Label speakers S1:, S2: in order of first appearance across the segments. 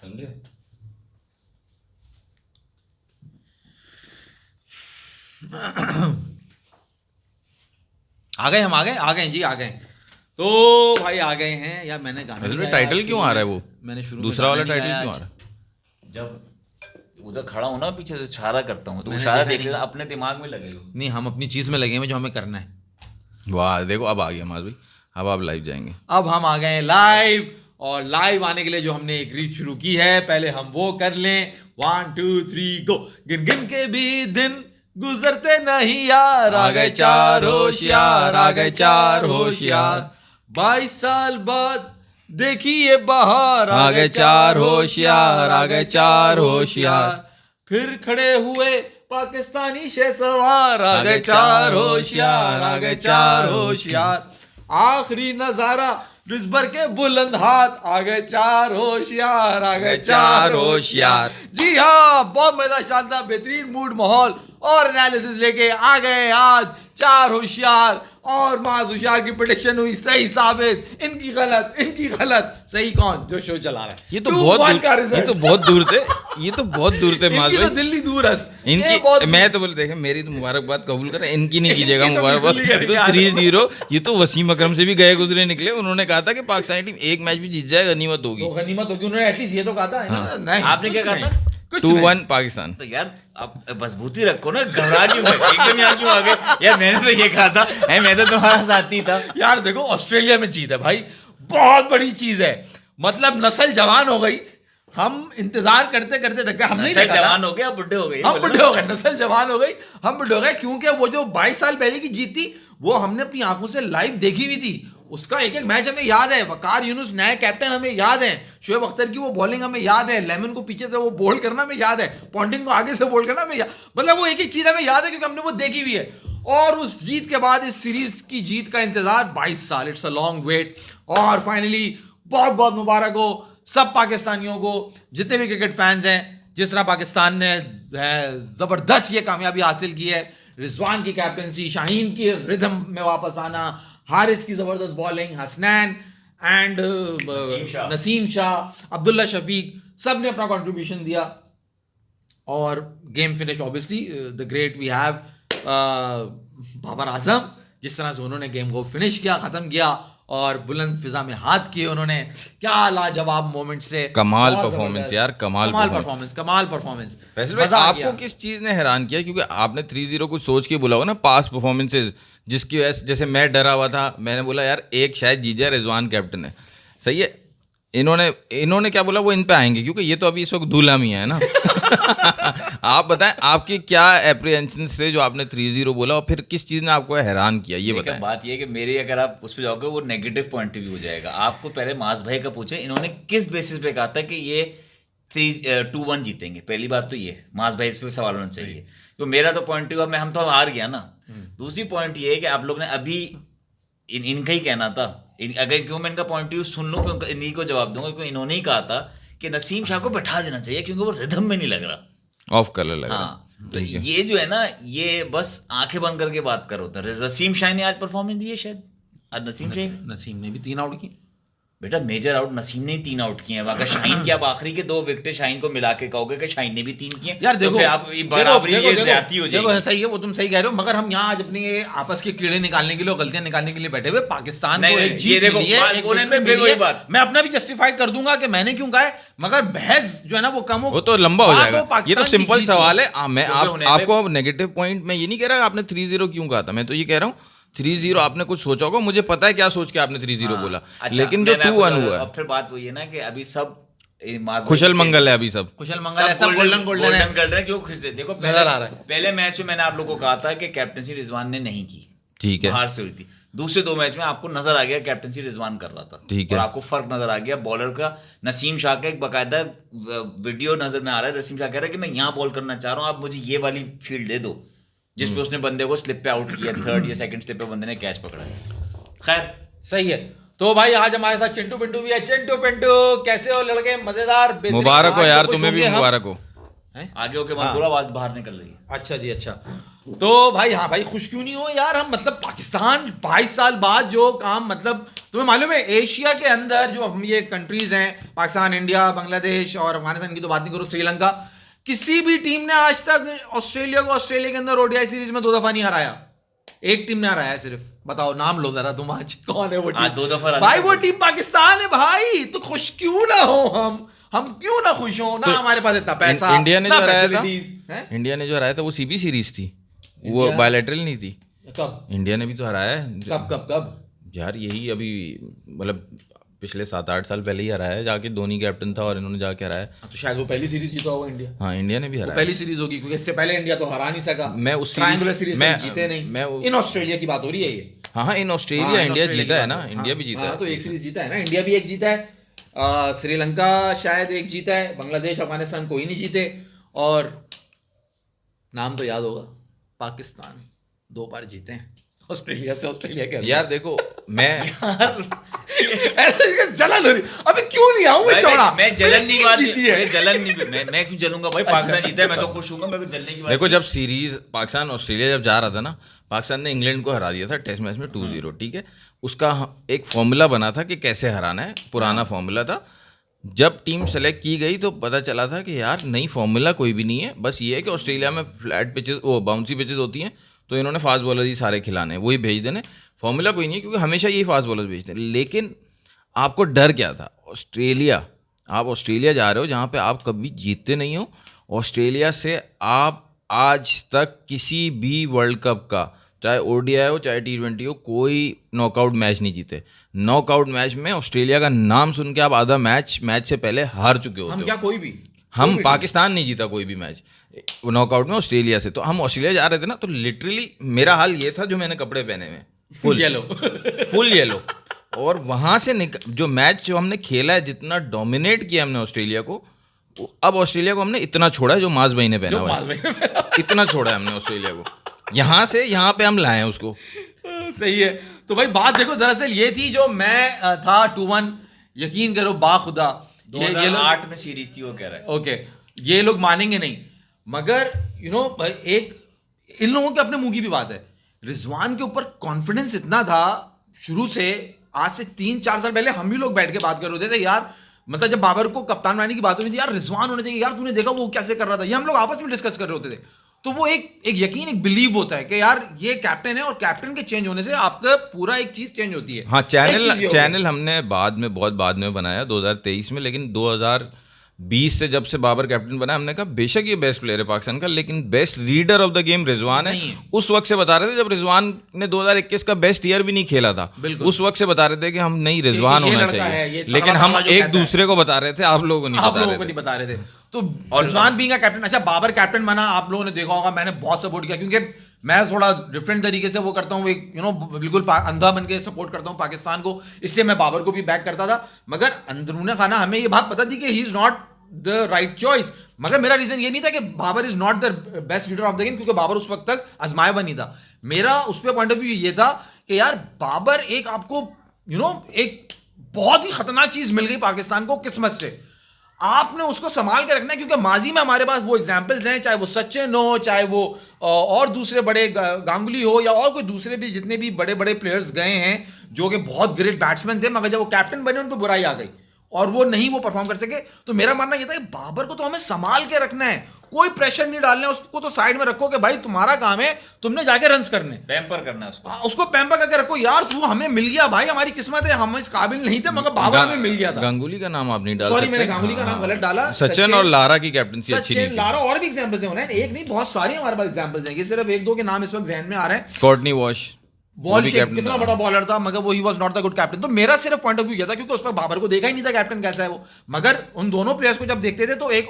S1: समझे?
S2: आ गए, हम आ गए जी, आ गए। तो भाई आ गए हैं यार। मैंने गाना नहीं गाया
S1: टाइटल
S2: आज
S1: क्यों
S2: शुरू
S1: आ रहा है
S2: में।
S1: वो?
S2: मैंने शुरू में
S1: दूसरा वाला
S2: गाना नहीं
S1: टाइटल
S2: गाया
S1: क्यों आ
S2: आज।
S1: रहा है?
S3: जब उधर खड़ा हूं ना पीछे से इशारा करता हूँ तो
S2: मैंने
S3: इशारा
S2: देखा
S3: देख
S2: नहीं।
S3: लेना, अपने दिमाग में लगे हो।
S2: नहीं, हम अपनी चीज में लगे हुए जो हमें करना है।
S1: वाह देखो, अब आ गया माज भाई, अब आप लाइव जाएंगे।
S2: अब हम आ गए लाइव, और लाइव आने के लिए जो हमने एक रीत शुरू की है, पहले हम वो कर लें। 1 2 3 गो। गिन गिन के भी दिन गुजरते नहीं यार, आ गए 4 होशियार, आ गए 4 होशियार। 22 साल बाद देखिए बहार,
S1: आ गए 4 होशियार, आ गए 4 होशियार।
S2: फिर खड़े हुए पाकिस्तानी शेसवार, आ गए 4 होशियार, आ गए 4 होशियार। आखिरी नजारा रिजबर के बुलंद हाथ, आ गए 4 होशियार, आ गए 4 होशियार। जी हाँ, बहुत मजा, शानदार, बेहतरीन मूड, माहौल और एनालिसिस लेके आ गए आज 4 होशियार। और माज होशियार की प्रेडिक्शन हुई सही साबित। इनकी गलत, इनकी गलत। सही कौन? जो शो चला रहा है।
S1: ये तो
S2: 2-1
S1: बहुत
S2: का
S1: दूर, ये
S2: रिजल्ट।
S1: तो बहुत दूर से, ये तो बहुत दूर थे माज
S2: इनकी तो
S1: भाई।
S2: दिल्ली दूरस्त, ये
S1: इनकी
S2: बहुत
S1: मैं तो बोले देखे, मेरी तो मुबारकबाद कबूल करें, इनकी नहीं कीजिएगा
S2: इनकी तो
S1: मुबारकबाद।
S2: बिल्कुल नहीं
S1: तो
S2: करेंगे।
S1: 3-0, ये तो वसीम अकरम से भी गए गुजरे निकले। उन्होंने कहा था कि पाकिस्तानी टीम एक मैच भी जीत जाए गनीमत
S2: तो
S1: होगी।
S2: गनीमत होगी, उन्होंने एटलीस्ट ये तो कहा था।
S1: हाँ।
S2: नहीं,
S3: आपने क्या
S2: कुछ
S3: कहा था?
S2: नहीं, कुछ
S1: 2-1 पाकिस्तान।
S3: तो यार आप मजबूती रखो ना, घबरा क्यों गए? एकदम यहाँ क्यों आ गए? यार मैंने तो ये कहा था, मैं तो तुम्हारा साथी था।
S2: नहीं। यार देखो, ऑस्ट्रेलिया में जीत है भाई, बहुत बड़ी चीज है। मतलब नस्ल जवान हो गई। हम इंतजार करते करते थक गए। हम नहीं
S3: नस्ल
S2: देखा था।
S3: जवान हो गया, बुढ़े हो गए।
S2: हम बुढ़े हो गए, नस्ल जवान हो गई, हम बुढ़े हो गए। क्योंकि वो जो 22 साल पहले की जीत थी, वो हमने अपनी आंखों से लाइव देखी हुई थी। उसका एक एक मैच हमें याद है। वकार यूनुस नया कैप्टन हमें याद है। शोएब अख्तर की वो बॉलिंग हमें याद है। लेमन को पीछे से वो बोल करना हमें याद है। पॉन्टिंग को आगे से बोल करना हमें याद, मतलब वो एक एक चीज हमें याद है क्योंकि हमने वो देखी हुई है। और उस जीत के बाद इस सीरीज की जीत का इंतजार 22 साल, इट्स अ लॉन्ग वेट। और फाइनली बहुत बहुत मुबारक हो सब पाकिस्तानियों को, जितने भी क्रिकेट फैंस हैं। जिस तरह पाकिस्तान ने जबरदस्त ये कामयाबी हासिल की है, रिजवान की कैप्टनसी, शाहीन की रिदम में वापस आना, हारिस की जबरदस्त बॉलिंग, हसनैन एंड नसीम शाह, अब्दुल्ला शफीक, सब ने अपना कंट्रीब्यूशन दिया। और game finish obviously the great we have Babar Azam, जिस तरह से उन्होंने गेम को फिनिश किया, खत्म किया और बुलंद फिजा में हाथ किए उन्होंने। क्या लाजवाब मोमेंट से,
S1: कमाल
S2: बहुत
S1: परफॉर्मेंस
S2: जबरदस्त।
S1: यार, कमाल
S2: परफॉर्मेंस, कमाल परफॉर्मेंस।
S1: वैसे भाई,
S2: मजा आ
S1: आपको
S2: गया।
S1: किस चीज ने हैरान किया? क्योंकि आपने 3-0 को सोच के बोला होगा ना, पास्ट परफॉर्मेंसेस, जिसकी वजह से जैसे मैं डरा हुआ था, मैंने बोला यार एक शायद जीत जाए, रिजवान कैप्टन है। सही है। इन्होंने क्या बोला, वो इन पे आएंगे क्योंकि ये तो अभी इस वक्त दूल्हा मियां है ना। आप बताएं, आपकी क्या एप्रीहेंशन थे जो आपने 3-0 बोला, और फिर किस चीज ने आपको हैरान किया, ये बताएं।
S3: बात ये है कि मेरी, अगर आप उस पर जाओगे वो नेगेटिव पॉइंट ऑफ व्यू हो जाएगा। आपको पहले मास भाई का पूछे, इन्होंने किस बेसिस पे कहा था कि ये 2-1 जीतेंगे। पहली बात तो ये मास भाई इस पे सवाल होना चाहिए। तो मेरा तो पॉइंट ऑफ व्यू, हम तो हार गया ना। दूसरी पॉइंट ये है कि आप लोग ने अभी इनका ही कहना था। अगर क्यों मैं इनका पॉइंट ऑफ व्यू सुन लूँ, इन्हीं को जवाब दूंगा। क्योंकि इन्होंने ही कहा था कि नसीम शाह को बैठा देना चाहिए क्योंकि वो रिदम में नहीं लग रहा,
S1: ऑफ कलर लग रहा है।
S3: हाँ। तो ये जो है ना, ये बस आंखें बंद करके बात कर होता है। नसीम शाह ने आज परफॉर्मेंस दी है शायद। आज
S2: नसीम ने भी 3 आउट की।
S3: बेटा मेजर आउट नसीम ने ही 3 आउट किए हैं। अगर शाहीन की आप आखिरी के 2 विकेट शाहीन को मिला के कहोगे कि शाहीन ने भी 3 किए,
S2: यार देखो,
S3: तो फिर आप बराबरी ये ज्यादती हो
S2: देखो,
S3: जाएगी।
S2: सही है, वो तुम सही कह रहे हो। मगर हम यहाँ आज अपनी ये आपस के कीड़े निकालने के लिए, गलतियां निकालने के लिए बैठे हुए। पाकिस्तान को एक जीत मिली है, एक विक्ट्री मिली है। मैं अपना भी जस्टिफाई कर दूंगा कि मैंने क्यों कहा है, मगर बहस जो है ना वो कम हो,
S1: वो तो लंबा हो जाएगा। ये तो सिंपल सवाल है। मैं आपको नेगेटिव पॉइंट मैं ये नहीं कह रहा आपने 3-0 क्यों कहा था। मैं तो ये कह रहा हूँ 3-0 आपने कुछ सोचा होगा, मुझे पता है क्या सोच के आपने 3-0 बोला। लेकिन जो 2-1 हुआ,
S3: अब फिर बात वही है ना कि अभी सब
S1: खुशल मंगल है, अभी सब
S2: कुशल मंगल है, सब गोल्डन
S3: कर रहे हैं। क्यों खुश थे? देखो
S2: नजर आ रहा है।
S3: पहले मैच में मैंने आप लोगों को कहा था कि कैप्टनसी रिजवान ने नहीं की,
S1: ठीक है,
S3: हार से हुई थी। दूसरे 2 मैच में आपको नजर आ गया कैप्टनसी रिजवान कर रहा था,
S1: ठीक
S3: और
S1: है।
S3: आपको फर्क नजर आ गया बॉलर का। नसीम शाह का एक बाकायदा वीडियो नजर में आ रहा है। नसीम शाह कह रहा है कि मैं यहाँ बॉल करना चाह रहा हूँ, आप मुझे ये वाली फील्ड दे दो, जिसपे उसने बंदे को स्लिप पे आउट किया। 3rd या 2nd स्लिप पे बंदे ने कैच पकड़ा है। खैर
S2: सही है। तो भाई आज हमारे साथ चिंटू पिंटू भी है। चिंटू पिंटू कैसे हो लड़के? मजेदार,
S1: मुबारक हो यार, तुम्हें भी मुबारक हो।
S3: आगे होके मत बोलो, आवाज बाहर निकल रही है।
S2: अच्छा जी, अच्छा। तो भाई हाँ भाई, खुश क्यों नहीं हो यार हम, मतलब पाकिस्तान 22 साल बाद जो काम, मतलब तुम्हें मालूम है एशिया के अंदर जो हम ये कंट्रीज हैं, पाकिस्तान, इंडिया, बांग्लादेश और अफगानिस्तान की तो बात नहीं करो, श्रीलंका, किसी भी टीम ने आज तक ऑस्ट्रेलिया को ऑस्ट्रेलिया के अंदर ओडीआई सीरीज में 2 दफा नहीं हराया। एक टीम ने हराया सिर्फ, बताओ नाम लो जरा तुम आज, कौन है वो टीम?
S3: 2 दफा
S2: भाई वो टीम पाकिस्तान है भाई, तो खुश क्यों ना हो हम क्यों ना खुश हो ना? हमारे पास इतना पैसा,
S1: इंडिया ने
S2: ना
S1: जो हराया था,
S2: facilities, हैं?
S1: इंडिया ने जो हराया था वो सीबी सीरीज थी, वो बायलैटरल नहीं थी।
S2: कब
S1: इंडिया ने भी तो हराया है
S2: कब कब कब
S1: यार, यही अभी मतलब पिछले 7-8 साल पहले ही हराया है, जाके धोनी कैप्टन था और इन्होंने जाके हराया है।
S2: तो शायद वो पहली सीरीज जीता होगा इंडिया।
S1: हाँ, इंडिया ने भी
S2: वो
S1: हराया।
S2: पहली सीरीज होगी क्योंकि इससे पहले इंडिया तो हरा नहीं सका।
S1: मैं उस
S2: ट्रायंगुलर
S1: सीरीज
S2: सीरीज
S1: मैं
S2: जीते नहीं।
S1: मैं
S2: इन ऑस्ट्रेलिया की बात हो रही है ये।
S1: हाँ, इन ऑस्ट्रेलिया
S2: हाँ,
S1: इंडिया
S2: ऑस्ट्रेलिया
S1: जीता
S2: की
S1: है ना,
S2: बात हो।
S1: इंडिया
S2: हाँ,
S1: भी जीता
S2: हाँ,
S1: है।
S2: तो एक सीरीज जीता है ना, इंडिया भी एक जीता है, श्रीलंका शायद एक जीता है, बांग्लादेश अफगानिस्तान कोई नहीं जीते, और नाम तो याद होगा, पाकिस्तान 2 बार जीते हैं ऑस्ट्रेलिया से, ऑस्ट्रेलिया के अंदर।
S1: यार देखो मैं
S2: जलन हो रही, अबे क्यों नहीं आऊं मैं चौड़ा?
S3: मैं जलन नहीं बात
S2: जीती है।
S3: मैं जलन नहीं, मैं क्यों जलूंगा भाई? पाकिस्तान जीता है, मैं तो खुश हूंगा, मेरे को जलने की बात
S1: देखो, जब सीरीज पाकिस्तान ऑस्ट्रेलिया जब जा रहा था ना, पाकिस्तान ने इंग्लैंड को हरा दिया था टेस्ट मैच में 2-0, ठीक है। उसका एक फॉर्मूला बना था कि कैसे हराना है, पुराना फॉर्मूला था। जब टीम सेलेक्ट की गई तो पता चला था कि यार नई फॉर्मूला कोई भी नहीं है, बस ये है कि ऑस्ट्रेलिया में फ्लैट पिचेस, वो बाउंसी पिचेस होती हैं, तो इन्होंने फास्ट बॉलर ही सारे खिलाने हैं, वही भेज देने, फॉर्मूला कोई नहीं है, क्योंकि हमेशा यही फास्ट बॉलर भेजते हैं। लेकिन आपको डर क्या था? ऑस्ट्रेलिया, आप ऑस्ट्रेलिया जा रहे हो जहाँ पे आप कभी जीतते नहीं हो। ऑस्ट्रेलिया से आप आज तक किसी भी वर्ल्ड कप का, चाहे ओडीआई हो चाहे T20 हो, कोई नॉकआउट मैच नहीं जीते। नॉकआउट मैच में ऑस्ट्रेलिया का नाम सुन के आप आधा मैच से पहले हार चुके होते
S2: हम
S1: हो।
S2: क्या कोई भी
S1: हम पाकिस्तान नहीं जीता कोई भी मैच नॉकआउट में ऑस्ट्रेलिया से। तो हम ऑस्ट्रेलिया जा रहे थे ना, तो लिटरली मेरा हाल ये था, जो मैंने कपड़े पहने हुए
S2: फुल येलो
S1: फुल येलो, और वहां से जो मैच जो हमने खेला है, जितना डोमिनेट किया हमने ऑस्ट्रेलिया को, अब ऑस्ट्रेलिया को हमने इतना छोड़ा है जो माज भाई ने पहना हुआ है, इतना छोड़ा है हमने ऑस्ट्रेलिया को, यहाँ से यहाँ पे हम लाए हैं उसको।
S2: सही है। तो भाई बात देखो, दरअसल ये थी, जो मैं था 2-1, यकीन करो बाखुदा, ये
S3: 2008 में सीरीज थी, वो कह रहा है।
S2: ओके, ये लोग मानेंगे नहीं, मगर यू नो एक इन लोगों के अपने मुंह की भी बात है, रिजवान के ऊपर कॉन्फिडेंस इतना था शुरू से। आज से 3-4 साल पहले हम भी लोग बैठ के बात कर रहे थे यार, मतलब जब बाबर को कप्तान बनाने की बात हो रही थी, यार रिजवान होना चाहिए, यार तूने देखा वो कैसे कर रहा था, ये हम लोग आपस में डिस्कस कर रहे होते थे। तो वो एक यकीन, एक बिलीव होता है कि यार ये कैप्टन है, और कैप्टन के चेंज होने से आपका पूरा एक चीज चेंज होती है।
S1: हाँ, चैनल हमने बहुत बाद में बनाया 2023 में, लेकिन 2020 से जब से बाबर कैप्टन बना, हमने कहा बेशक ये बेस्ट प्लेयर है पाकिस्तान का, लेकिन best leader of the game Rizwan है। उस वक्त से बता रहे थे, जब रिजवान ने 2021 का बेस्ट ईयर भी नहीं खेला था, उस वक्त से बता रहे थे कि हम नहीं, रिजवान होना चाहिए, लेकिन हम एक दूसरे को बता रहे थे, आप लोगों को नहीं
S2: बता रहे थे। तो रिजवान बीइंग अ कैप्टन, अच्छा बाबर कैप्टन बना, आप लोगों ने देखा होगा, मैंने बहुत सपोर्ट किया, क्योंकि मैं थोड़ा डिफरेंट तरीके से वो करता हूँ, एक बिल्कुल अंधा बन के सपोर्ट करता हूँ पाकिस्तान को, इसलिए मैं बाबर को भी बैक करता था। मगर अंदरूने खाना हमें ये बात पता थी कि he is not the right choice, मगर मेरा रीजन ये नहीं था कि Babar is not the best leader of the game, क्योंकि बाबर उस वक्त तक आजमाया बनी था। मेरा उस पर पॉइंट ऑफ व्यू ये था कि यार बाबर एक आपको एक बहुत ही खतरनाक चीज मिल गई पाकिस्तान को किस्मत से, आपने उसको संभाल के रखना है, क्योंकि माजी में हमारे पास वो एग्जाम्पल्स हैं, चाहे वो सचिन हो, चाहे वो और दूसरे बड़े गांगुली हो, या और कोई दूसरे भी जितने भी बड़े बड़े प्लेयर्स गए हैं जो कि बहुत ग्रेट बैट्समैन थे, मगर जब वो कैप्टन बने उन पर बुराई आ गई और वो नहीं वो परफॉर्म कर सके। तो मेरा मानना ये था कि बाबर को तो हमें संभाल के रखना है, कोई प्रेशर नहीं डालना है, उसको तो साइड में रखो कि भाई तुम्हारा काम है, तुमने जाके रन्स करने,
S3: पैम्पर करना है उसको।
S2: उसको पैम्पर करके रखो, यार तू हमें मिल गया भाई, हमारी किस्मत है, हम इस काबिल नहीं थे, मगर बाबर हमें मिल गया था।
S1: गांगुली का नाम आप नहीं डाल
S2: सॉरी,
S1: सकते।
S2: मैंने गांगुली का नाम गलत डाला।
S1: सचिन और लारा की कैप्टनसी अच्छी नहीं
S2: सचिन, लारा, और भी एग्जांपल्स हैं, एक नहीं बहुत सारे हमारे पास एग्जांपल्स हैं, ये सिर्फ 1-2 के नाम इस वक्त जहन में आ रहे हैं।
S1: कोर्टनी वॉश
S2: कितना बड़ा बॉलर था, मगर वो he was not the good captain. तो मेरा सिर्फ पॉइंट ऑफ व्यू ये था, क्योंकि उस पर बाबर को देखा ही नहीं था कैप्टन कैसा है वो, मगर उन दोनों प्लेयर्स को जब देखते थे तो एक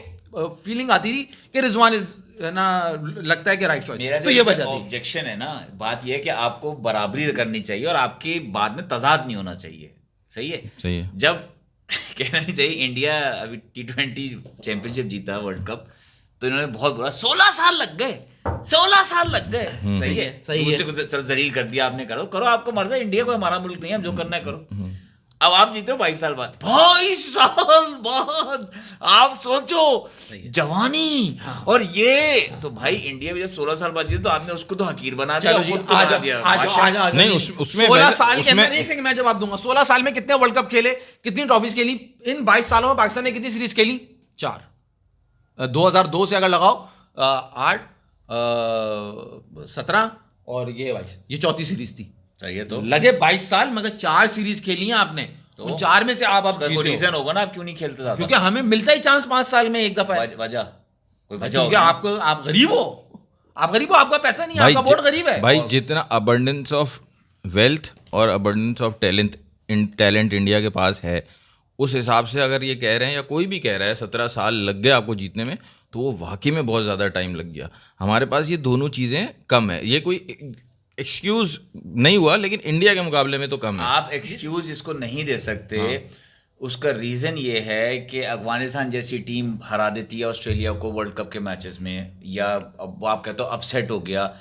S2: फीलिंग आती थी कि रिजवान इज ना, लगता है कि राइट चॉइस। तो ये वजह थी।
S3: ऑब्जेक्शन है ना, बात ये है कि आपको बराबरी करनी चाहिए और आपकी बाद में तजाद नहीं होना चाहिए। सही है,
S1: सही है।
S3: जब कहना नहीं चाहिए, इंडिया अभी T20 चैंपियनशिप जीता वर्ल्ड कप, तो इन्होंने बहुत बुरा 16 साल लग गए, 16 साल लग गए। सही है,
S2: सही है।
S3: दूसरे को चलो जलील कर दिया आपने, करो आपको मर्जी, इंडिया को हमारा मुल्क नहीं है, हम जो करना है करो। अब आप जीते हो 22 साल बाद, 22 साल बाद आप सोचो जवानी। और ये तो भाई इंडिया में जब 16 साल बाद जीते तो आपने उसको तो हकीर बना दिया,
S2: चलो जी,
S3: खुद तो
S2: आ
S3: बना
S2: जाओ,
S3: दिया
S2: आ जाओ, आ जाओ,
S1: नहीं,
S2: नहीं,
S1: उसमें
S2: 16
S1: वैसे-
S2: साल के
S1: उसमें-
S2: अंदर एक सेकंड मैं जवाब दूंगा। 16 साल में कितने वर्ल्ड कप खेले, कितनी ट्रॉफीज खेली? इन 22 सालों में पाकिस्तान ने कितनी सीरीज खेली? 4। 2002 से अगर लगाओ 8, 17 और ये 22, ये चौथी सीरीज थी।
S3: चाहिए तो
S2: लगे 22 साल, मगर 4 सीरीज खेली हैं आपने,
S3: तो
S2: उन 4 में से आप
S3: उसका कोई
S2: जीते हो।
S3: रीजन होगा ना आप क्यों नहीं खेलते ज्यादा?
S2: क्योंकि हमें मिलता ही चांस 5 साल में एक दफा है।
S3: वजह कोई वजह
S2: क्योंकि
S3: होगी।
S2: आप गरीब हो, आपका पैसा नहीं है, आपका बोर्ड गरीब है।
S1: भाई जितना अबंडेंस ऑफ वेल्थ और अबंडेंस ऑफ टैलेंट इंडिया के पास है, उस हिसाब से अगर ये कह रहे हैं या कोई भी कह रहा है 17 साल लग गए आपको जीतने में, तो वो वाकई में बहुत ज़्यादा टाइम लग गया। हमारे पास ये दोनों चीज़ें कम है, ये कोई एक्सक्यूज नहीं हुआ, लेकिन इंडिया के मुकाबले में तो कम है।
S3: आप एक्सक्यूज इसको नहीं दे सकते। उसका रीजन ये है कि अफगानिस्तान जैसी टीम हरा देती है ऑस्ट्रेलिया को वर्ल्ड कप के मैचेस में, या अब आप कहते हो अपसेट हो गया,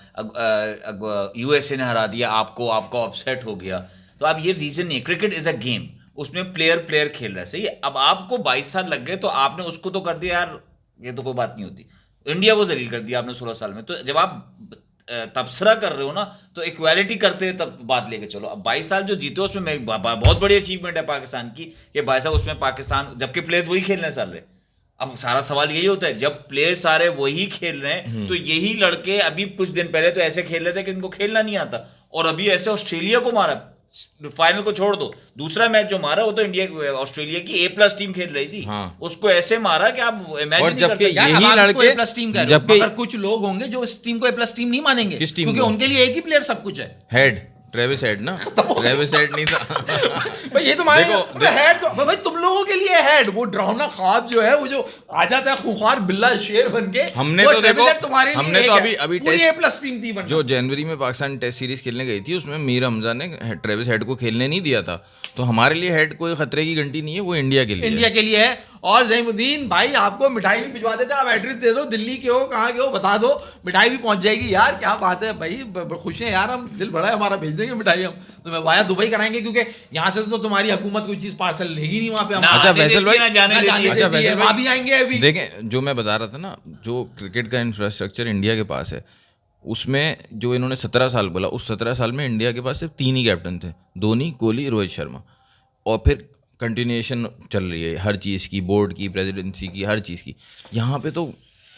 S3: यूएसए ने हरा दिया आपको, आपका अपसेट हो गया। तो आप ये रीजन नहीं, क्रिकेट इज अ गेम, उसमें प्लेयर खेल रहा है, सही है। अब आपको 22 साल लग गए तो आपने उसको तो कर दिया यार, ये तो कोई बात नहीं होती। इंडिया को जलील कर दिया आपने 16 साल में। तो जब आप तबसरा कर रहे हो ना, तो इक्वालिटी करते हैं तब बात लेके चलो। अब 22 साल जो जीते उसमें बहुत बड़ी अचीवमेंट है पाकिस्तान की, कि भाई साहब उसमें पाकिस्तान, जबकि प्लेयर्स वही खेल रहे हैं सारे। अब सारा सवाल यही होता है, जब प्लेयर्स सारे वही खेल रहे हैं, तो यही लड़के अभी कुछ दिन पहले तो ऐसे खेल रहे थे कि इनको खेलना नहीं आता, और अभी ऐसे ऑस्ट्रेलिया को मारा। फाइनल को छोड़ दो, दूसरा मैच जो मारा वो तो इंडिया ऑस्ट्रेलिया की A+ टीम खेल रही थी।
S1: हाँ।
S3: उसको ऐसे मारा कि आप इमेजिन
S1: और
S3: नहीं कर
S1: जबकि
S3: सकते।
S2: यार,
S1: यही
S2: अब आप इसको
S1: लड़के-
S2: A+ टीम कह रहे हो,
S1: जबकि-
S2: मगर कुछ लोग होंगे जो इस टीम को A+ टीम नहीं मानेंगे,
S1: किस टीम
S2: क्योंकि
S1: को?
S2: उनके लिए एक ही प्लेयर सब कुछ है।
S1: हेड ट्रेविस हेड ना, ट्रेविस हेड नहीं था।
S2: भाई ये तुम्हारे
S1: देखो,
S2: हेड तो भाई तुम लोगों के लिए हेड, वो डरावना ख्वाब जो है, वो जो आ जाता है खूंखार बिल्ला शेर बन के,
S1: हमने
S2: वो
S1: तो
S2: ट्रेविस
S1: देखो,
S2: हेड तुम्हारे लिए
S1: हमने
S2: एक
S1: तो
S2: है।
S1: अभी
S2: पूरी
S1: टेस्ट-
S2: A+ टीम थी वरना।
S1: जो जनवरी में पाकिस्तान टेस्ट सीरीज खेलने गई थी, उसमें मीर हमजा ने ट्रेविस हेड को खेलने नहीं दिया था। तो हमारे लिए हेड कोई खतरे की घंटी नहीं है, वो इंडिया के लिए
S2: इंडिया के लिए है। और ज़हीमुद्दीन भाई आपको मिठाई भी भिजवा देते हैं, आप एड्रेस दे दो, दिल्ली के हो, कहाँ के हो बता दो, मिठाई भी पहुंच जाएगी। यार क्या बात है भाई, खुश हैं यार हम, दिल बड़ा है हमारा, भेज देंगे मिठाई हम तुम्हें वाया दुबई कराएंगे, क्योंकि यहाँ से तो तुम्हारी हुकूमत कोई चीज़ पार्सल लेगी नहीं वहाँ पे।
S3: ना,
S1: अच्छा,
S3: आने
S1: फैसल
S3: देती है,
S1: भाई-
S3: ना जाने
S2: ना
S3: देती
S2: जाने
S3: है।
S1: अच्छा,
S2: देती है,
S1: वैसे
S2: वहाँ
S1: भाई-
S2: भी आएंगे अभी।
S1: देखें, जो मैं बता रहा था ना, जो क्रिकेट का इंफ्रास्ट्रक्चर इंडिया के पास है, उसमें जो इन्होंने 17 साल बोला, उस 17 साल में इंडिया के पास सिर्फ 3 ही कैप्टन थे, धोनी, कोहली, रोहित शर्मा। और फिर कंटिन्यूएशन चल रही है हर चीज़ की, बोर्ड की, प्रेसिडेंसी की, हर चीज़ की। यहाँ पे तो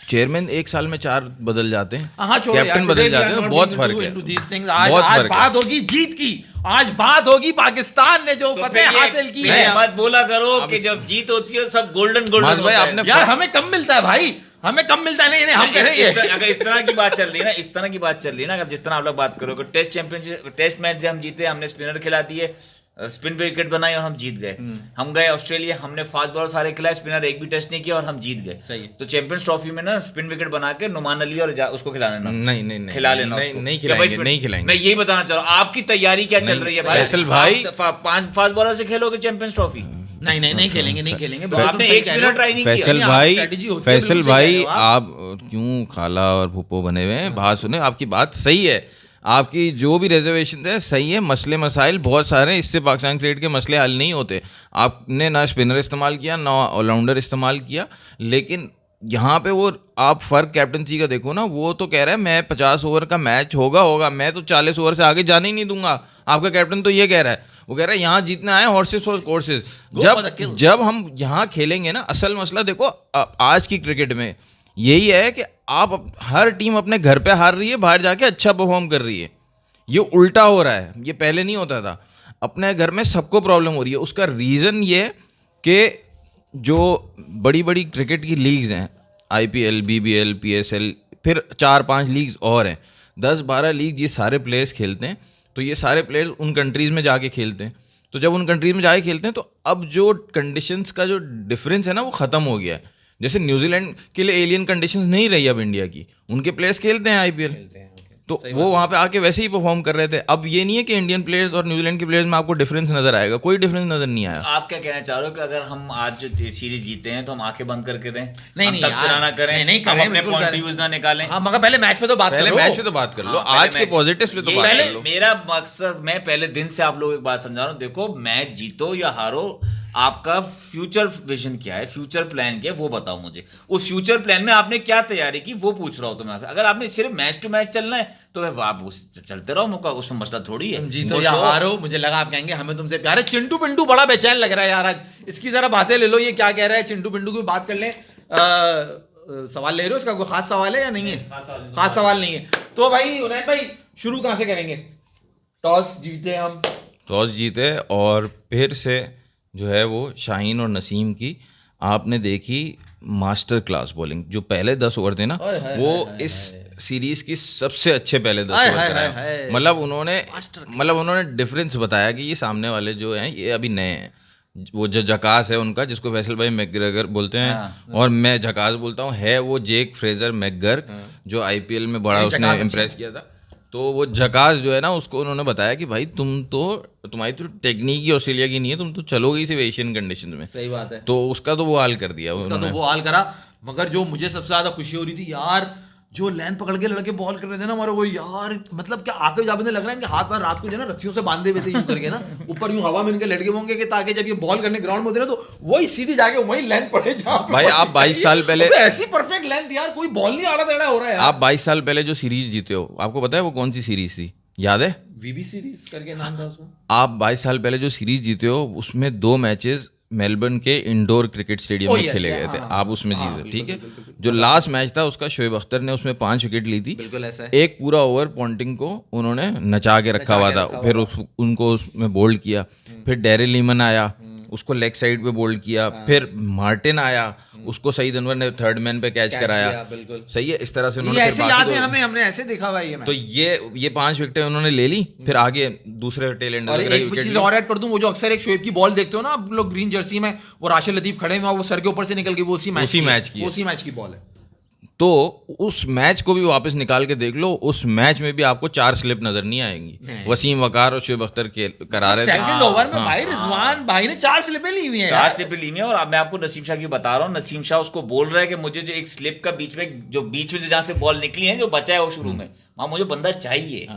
S1: चेयरमैन एक साल में 4 बदल जाते हैं,
S2: हाँ, छोड़ो
S1: कैप्टन
S2: यार,
S1: बदल
S2: today we
S1: जाते
S2: are
S1: हैं,
S2: not
S1: बहुत
S2: into
S1: फर्क है,
S2: into these things। आज
S1: बहुत
S2: आज
S1: फर्क है।
S2: बात होगी जीत की, आज बात होगी पाकिस्तान ने जो
S3: तो
S2: फतेह
S3: फिर ये-
S2: हासिल की
S3: फिर
S2: है।
S3: ये मत बोला करो
S1: अब
S3: कि
S1: इस-
S3: जब जीत होती है सब गोल्डन गोल्डन
S1: माज भाई,
S3: होता है।
S1: आपने-
S2: यार हमें कम मिलता है भाई, हमें कम मिलता है। नहीं हम कह रहे हैं
S3: अगर इस तरह की बात चल रही है ना, इस तरह की बात चल रही है ना, अगर जिस तरह आप लोग बात करोगे, टेस्ट चैंपियनशिप, टेस्ट मैच जब हम जीते, हमने स्पिनर खिला दिए, स्पिन विकेट बनाई और हम जीत गए। हम गए ऑस्ट्रेलिया, हमने फास्ट बॉलर सारे खिलाए, स्पिनर एक भी टेस्ट नहीं किया और हम जीत गए।
S2: सही है।
S3: तो चैंपियंस ट्रॉफी में ना स्पिन विकेट बना के नुमान अली और उसको खिला लेना,
S1: नहीं,
S3: खिला लेना
S1: नहीं,
S3: उसको।
S1: नहीं
S3: क्या भाई,
S1: खिलाएंगे, नहीं खिलाएंगे।
S3: मैं यही बताना चाह रहा हूँ, आपकी तैयारी क्या चल
S1: नहीं,
S3: रही है भाई?
S1: फैसल भाई-
S3: आप 5 फास्ट बॉलर से खेलोगे चैंपियंस ट्रॉफी?
S2: नहीं खेलेंगे, नहीं खेलेंगे।
S3: तो आपने एक स्पिनर ट्राई नहीं किया।
S1: फैसल
S2: नहीं, आप
S1: भाई,
S2: strategy होती है,
S1: फैसल
S2: बिल्कुल सही कह
S1: भाई,
S2: रहे हो
S1: आप क्यों खाला और फुप्पो बने हुए हैं? बात सुने, आपकी बात सही है, आपकी जो भी रिजर्वेशन है सही है, मसले मसाइल बहुत सारे हैं, इससे पाकिस्तान क्रिकेट के मसले हल नहीं होते। आपने ना स्पिनर इस्तेमाल किया, ना ऑलराउंडर इस्तेमाल किया, लेकिन यहाँ पे वो आप फ़र्क कैप्टनसी का देखो ना, वो तो कह रहा है मैं 50 ओवर का मैच होगा, मैं तो 40 ओवर से आगे जाने ही नहीं दूंगा। आपका कैप्टन तो ये कह रहा है, वो कह रहा है यहाँ जीतना है, हॉर्सेस फॉर कोर्सेज। जब हम यहाँ खेलेंगे ना, असल मसला देखो आज की क्रिकेट में यही है कि आप हर टीम अपने घर पे हार रही है, बाहर जाके अच्छा परफॉर्म कर रही है। ये उल्टा हो रहा है, ये पहले नहीं होता था। अपने घर में सबको प्रॉब्लम हो रही है। उसका रीज़न ये कि जो बड़ी बड़ी क्रिकेट की लीग्स हैं, IPL, BBL, PSL, फिर 4-5 लीग्स और हैं, 10-12 लीग, ये सारे प्लेयर्स खेलते हैं। तो ये सारे प्लेयर्स उन कंट्रीज़ में जाके खेलते हैं। तो जब उन कंट्रीज़ में जाके खेलते हैं तो अब जो कंडीशंस का जो डिफरेंस है ना, वो ख़त्म हो गया है। जैसे न्यूजीलैंड के लिए एलियन कंडीशंस नहीं रही अब इंडिया की, उनके प्लेयर्स खेलते हैं IPL। तो वो वहाँ पे आके वैसे ही परफॉर्म कर रहे थे। अब ये नहीं है कि इंडियन प्लेयर्स और न्यूजीलैंड के प्लेयर्स में आपको डिफरेंस नजर आएगा, कोई डिफरेंस नजर नहीं आया।
S3: आप क्या कहना चाह रहे हो कि अगर हम आज जो सीरीज जीते हैं तो हम आंखें बंद करके रहें,
S2: नहीं,
S3: हम
S2: नहीं,
S3: तबसरा
S2: यार,
S3: ना करें,
S2: नहीं
S3: हम
S2: करें,
S3: अपने
S2: बिल्कुल
S3: पॉइंट
S2: करें।
S3: व्यूज ना निकालें?
S2: हाँ, मगर पहले मैच पे तो बात
S1: पहले
S2: करो।
S1: मैच पे तो बात कर लो,
S3: हाँ,
S1: आज
S3: पहले
S1: के पॉजिटिव्स पे तो बात
S3: पहले
S1: कर लो।
S3: मेरा मकसद, मैं पहले दिन से आप लोगों को एक बात समझा रहा हूँ, देखो मैच जीतो या हारो, आपका फ्यूचर विजन क्या है, फ्यूचर प्लान क्या है, वो बताओ मुझे। उस फ्यूचर प्लान में आपने क्या तैयारी की वो पूछ रहा हूँ तुम्हें। अगर आपने सिर्फ मैच टू मैच चलना है तो आप चलते रहो, मौका उसमें मसला थोड़ी है।
S2: तुम जीतो या हारो, मुझे लगा आप कहेंगे हमें तुमसे प्यार है। चिंटू पिंटू बड़ा बेचैन लग रहा है यार आज, इसकी जरा बातें ले लो, ये क्या कह रहा है। चिंटू पिंटू की बात कर लें। सवाल ले रहे हो, इसका कोई खास सवाल है या नहीं है? खास सवाल नहीं है तो भाई उनैन भाई शुरू कहाँ से करेंगे? टॉस जीते हम,
S1: टॉस जीते और फिर से जो है वो शाहीन और नसीम की आपने देखी मास्टर क्लास बॉलिंग। जो पहले 10 ओवर थे ना, वो इस सीरीज की सबसे अच्छे पहले 10 ओवर कराए। मतलब उन्होंने डिफरेंस बताया कि ये सामने वाले जो हैं ये अभी नए हैं। वो जो झकास है उनका, जिसको फैसल भाई मैकग्रेगर बोलते हैं और मैं झकास बोलता हूँ, है वो जेक फ्रेजर मैकगर्क, जो आईपीएल में बड़ा उसने इम्प्रेस किया था। तो वो झकास जो है ना, उसको उन्होंने बताया कि भाई तुम्हारी तो टेक्निक ही ऑस्ट्रेलिया की नहीं है, तुम तो चलोगे सिर्फ एशियन कंडीशन में।
S2: सही बात है।
S1: तो उसका तो वो हाल कर दिया
S2: उसका तो वो हाल करा। मगर जो मुझे सबसे ज्यादा खुशी हो रही थी यार, जो लेंथ पकड़ के लड़के बॉल कर रहे थे ना हमारे, वो यार मतलब क्या आके जाबे लग रहा है कि हाथ में रात को जो है ना रस्सियों से बांधे वैसे यूं करके ना ऊपर यूं हवा में इनके लड़के होंगे कि ताकि जब ये बॉल करने ग्राउंड में होते ना तो वही सीधी जाके वही लेंथ पड़े जहां पे
S1: भाई आप 22 साल पहले
S2: ऐसी परफेक्ट लेंथ यार, कोई बॉल नहीं आड़ा टेढ़ा हो रहा है यार।
S1: आप 22 साल पहले जो सीरीज जीते हो, आपको पता है वो कौन सी सीरीज थी? याद है?
S2: वीबी सीरीज करके नाम था उसका।
S1: आप 22 साल पहले जो सीरीज जीते हो उसमें 2 मैचेस मेलबर्न के इंडोर क्रिकेट स्टेडियम में खेले गए थे। आप उसमें जीते, ठीक है। जो लास्ट मैच था उसका शोएब अख्तर ने उसमें 5 विकेट ली थी।
S2: बिल्कुल ऐसा है।
S1: एक पूरा ओवर पॉन्टिंग को उन्होंने नचा के रखा हुआ था, फिर उनको उसमें बोल्ड किया। फिर डेरिल लीमन आया, उसको लेग साइड पे बोल्ड किया। फिर मार्टिन आया, उसको सईद अनवर ने थर्ड मैन पे कैच कराया।
S2: बिल्कुल
S1: सही है। इस तरह से
S2: ये
S1: उन्होंने
S2: ऐसे याद है हमें, हमने ऐसे देखा हुआ है ये मैच।
S1: तो ये 5 विकेटें उन्होंने ले ली। फिर आगे दूसरे टेल एंडर
S2: और एक चीज और ऐड कर दूं, वो जो अक्सर एक शोएब की बॉल देखते हो ना आप लोग ग्रीन जर्सी में, वो राशिद लतीफ खड़े हुए, वो सर के ऊपर से निकल गई, वो उसी मैच की बॉल है।
S1: तो उस मैच को भी वापस निकाल के देख लो, उस मैच में भी आपको 4 स्लिप नजर नहीं आएंगी। वसीम वकार और शोएब अख्तर के करा रहे थे।
S2: सेकंड ओवर में भाई रिजवान भाई ने 4 स्लिपें ली हुई हैं।
S3: 4 स्लिपें ली हुई हैं। और अब मैं आपको नसीम शाह की बता रहा हूँ, नसीम शाह उसको बोल रहा है कि मुझे जो एक स्लिप का बीच में जहाँ से बॉल निकली है, जो बचा है वो शुरू में, वहां मुझे बंदा चाहिए।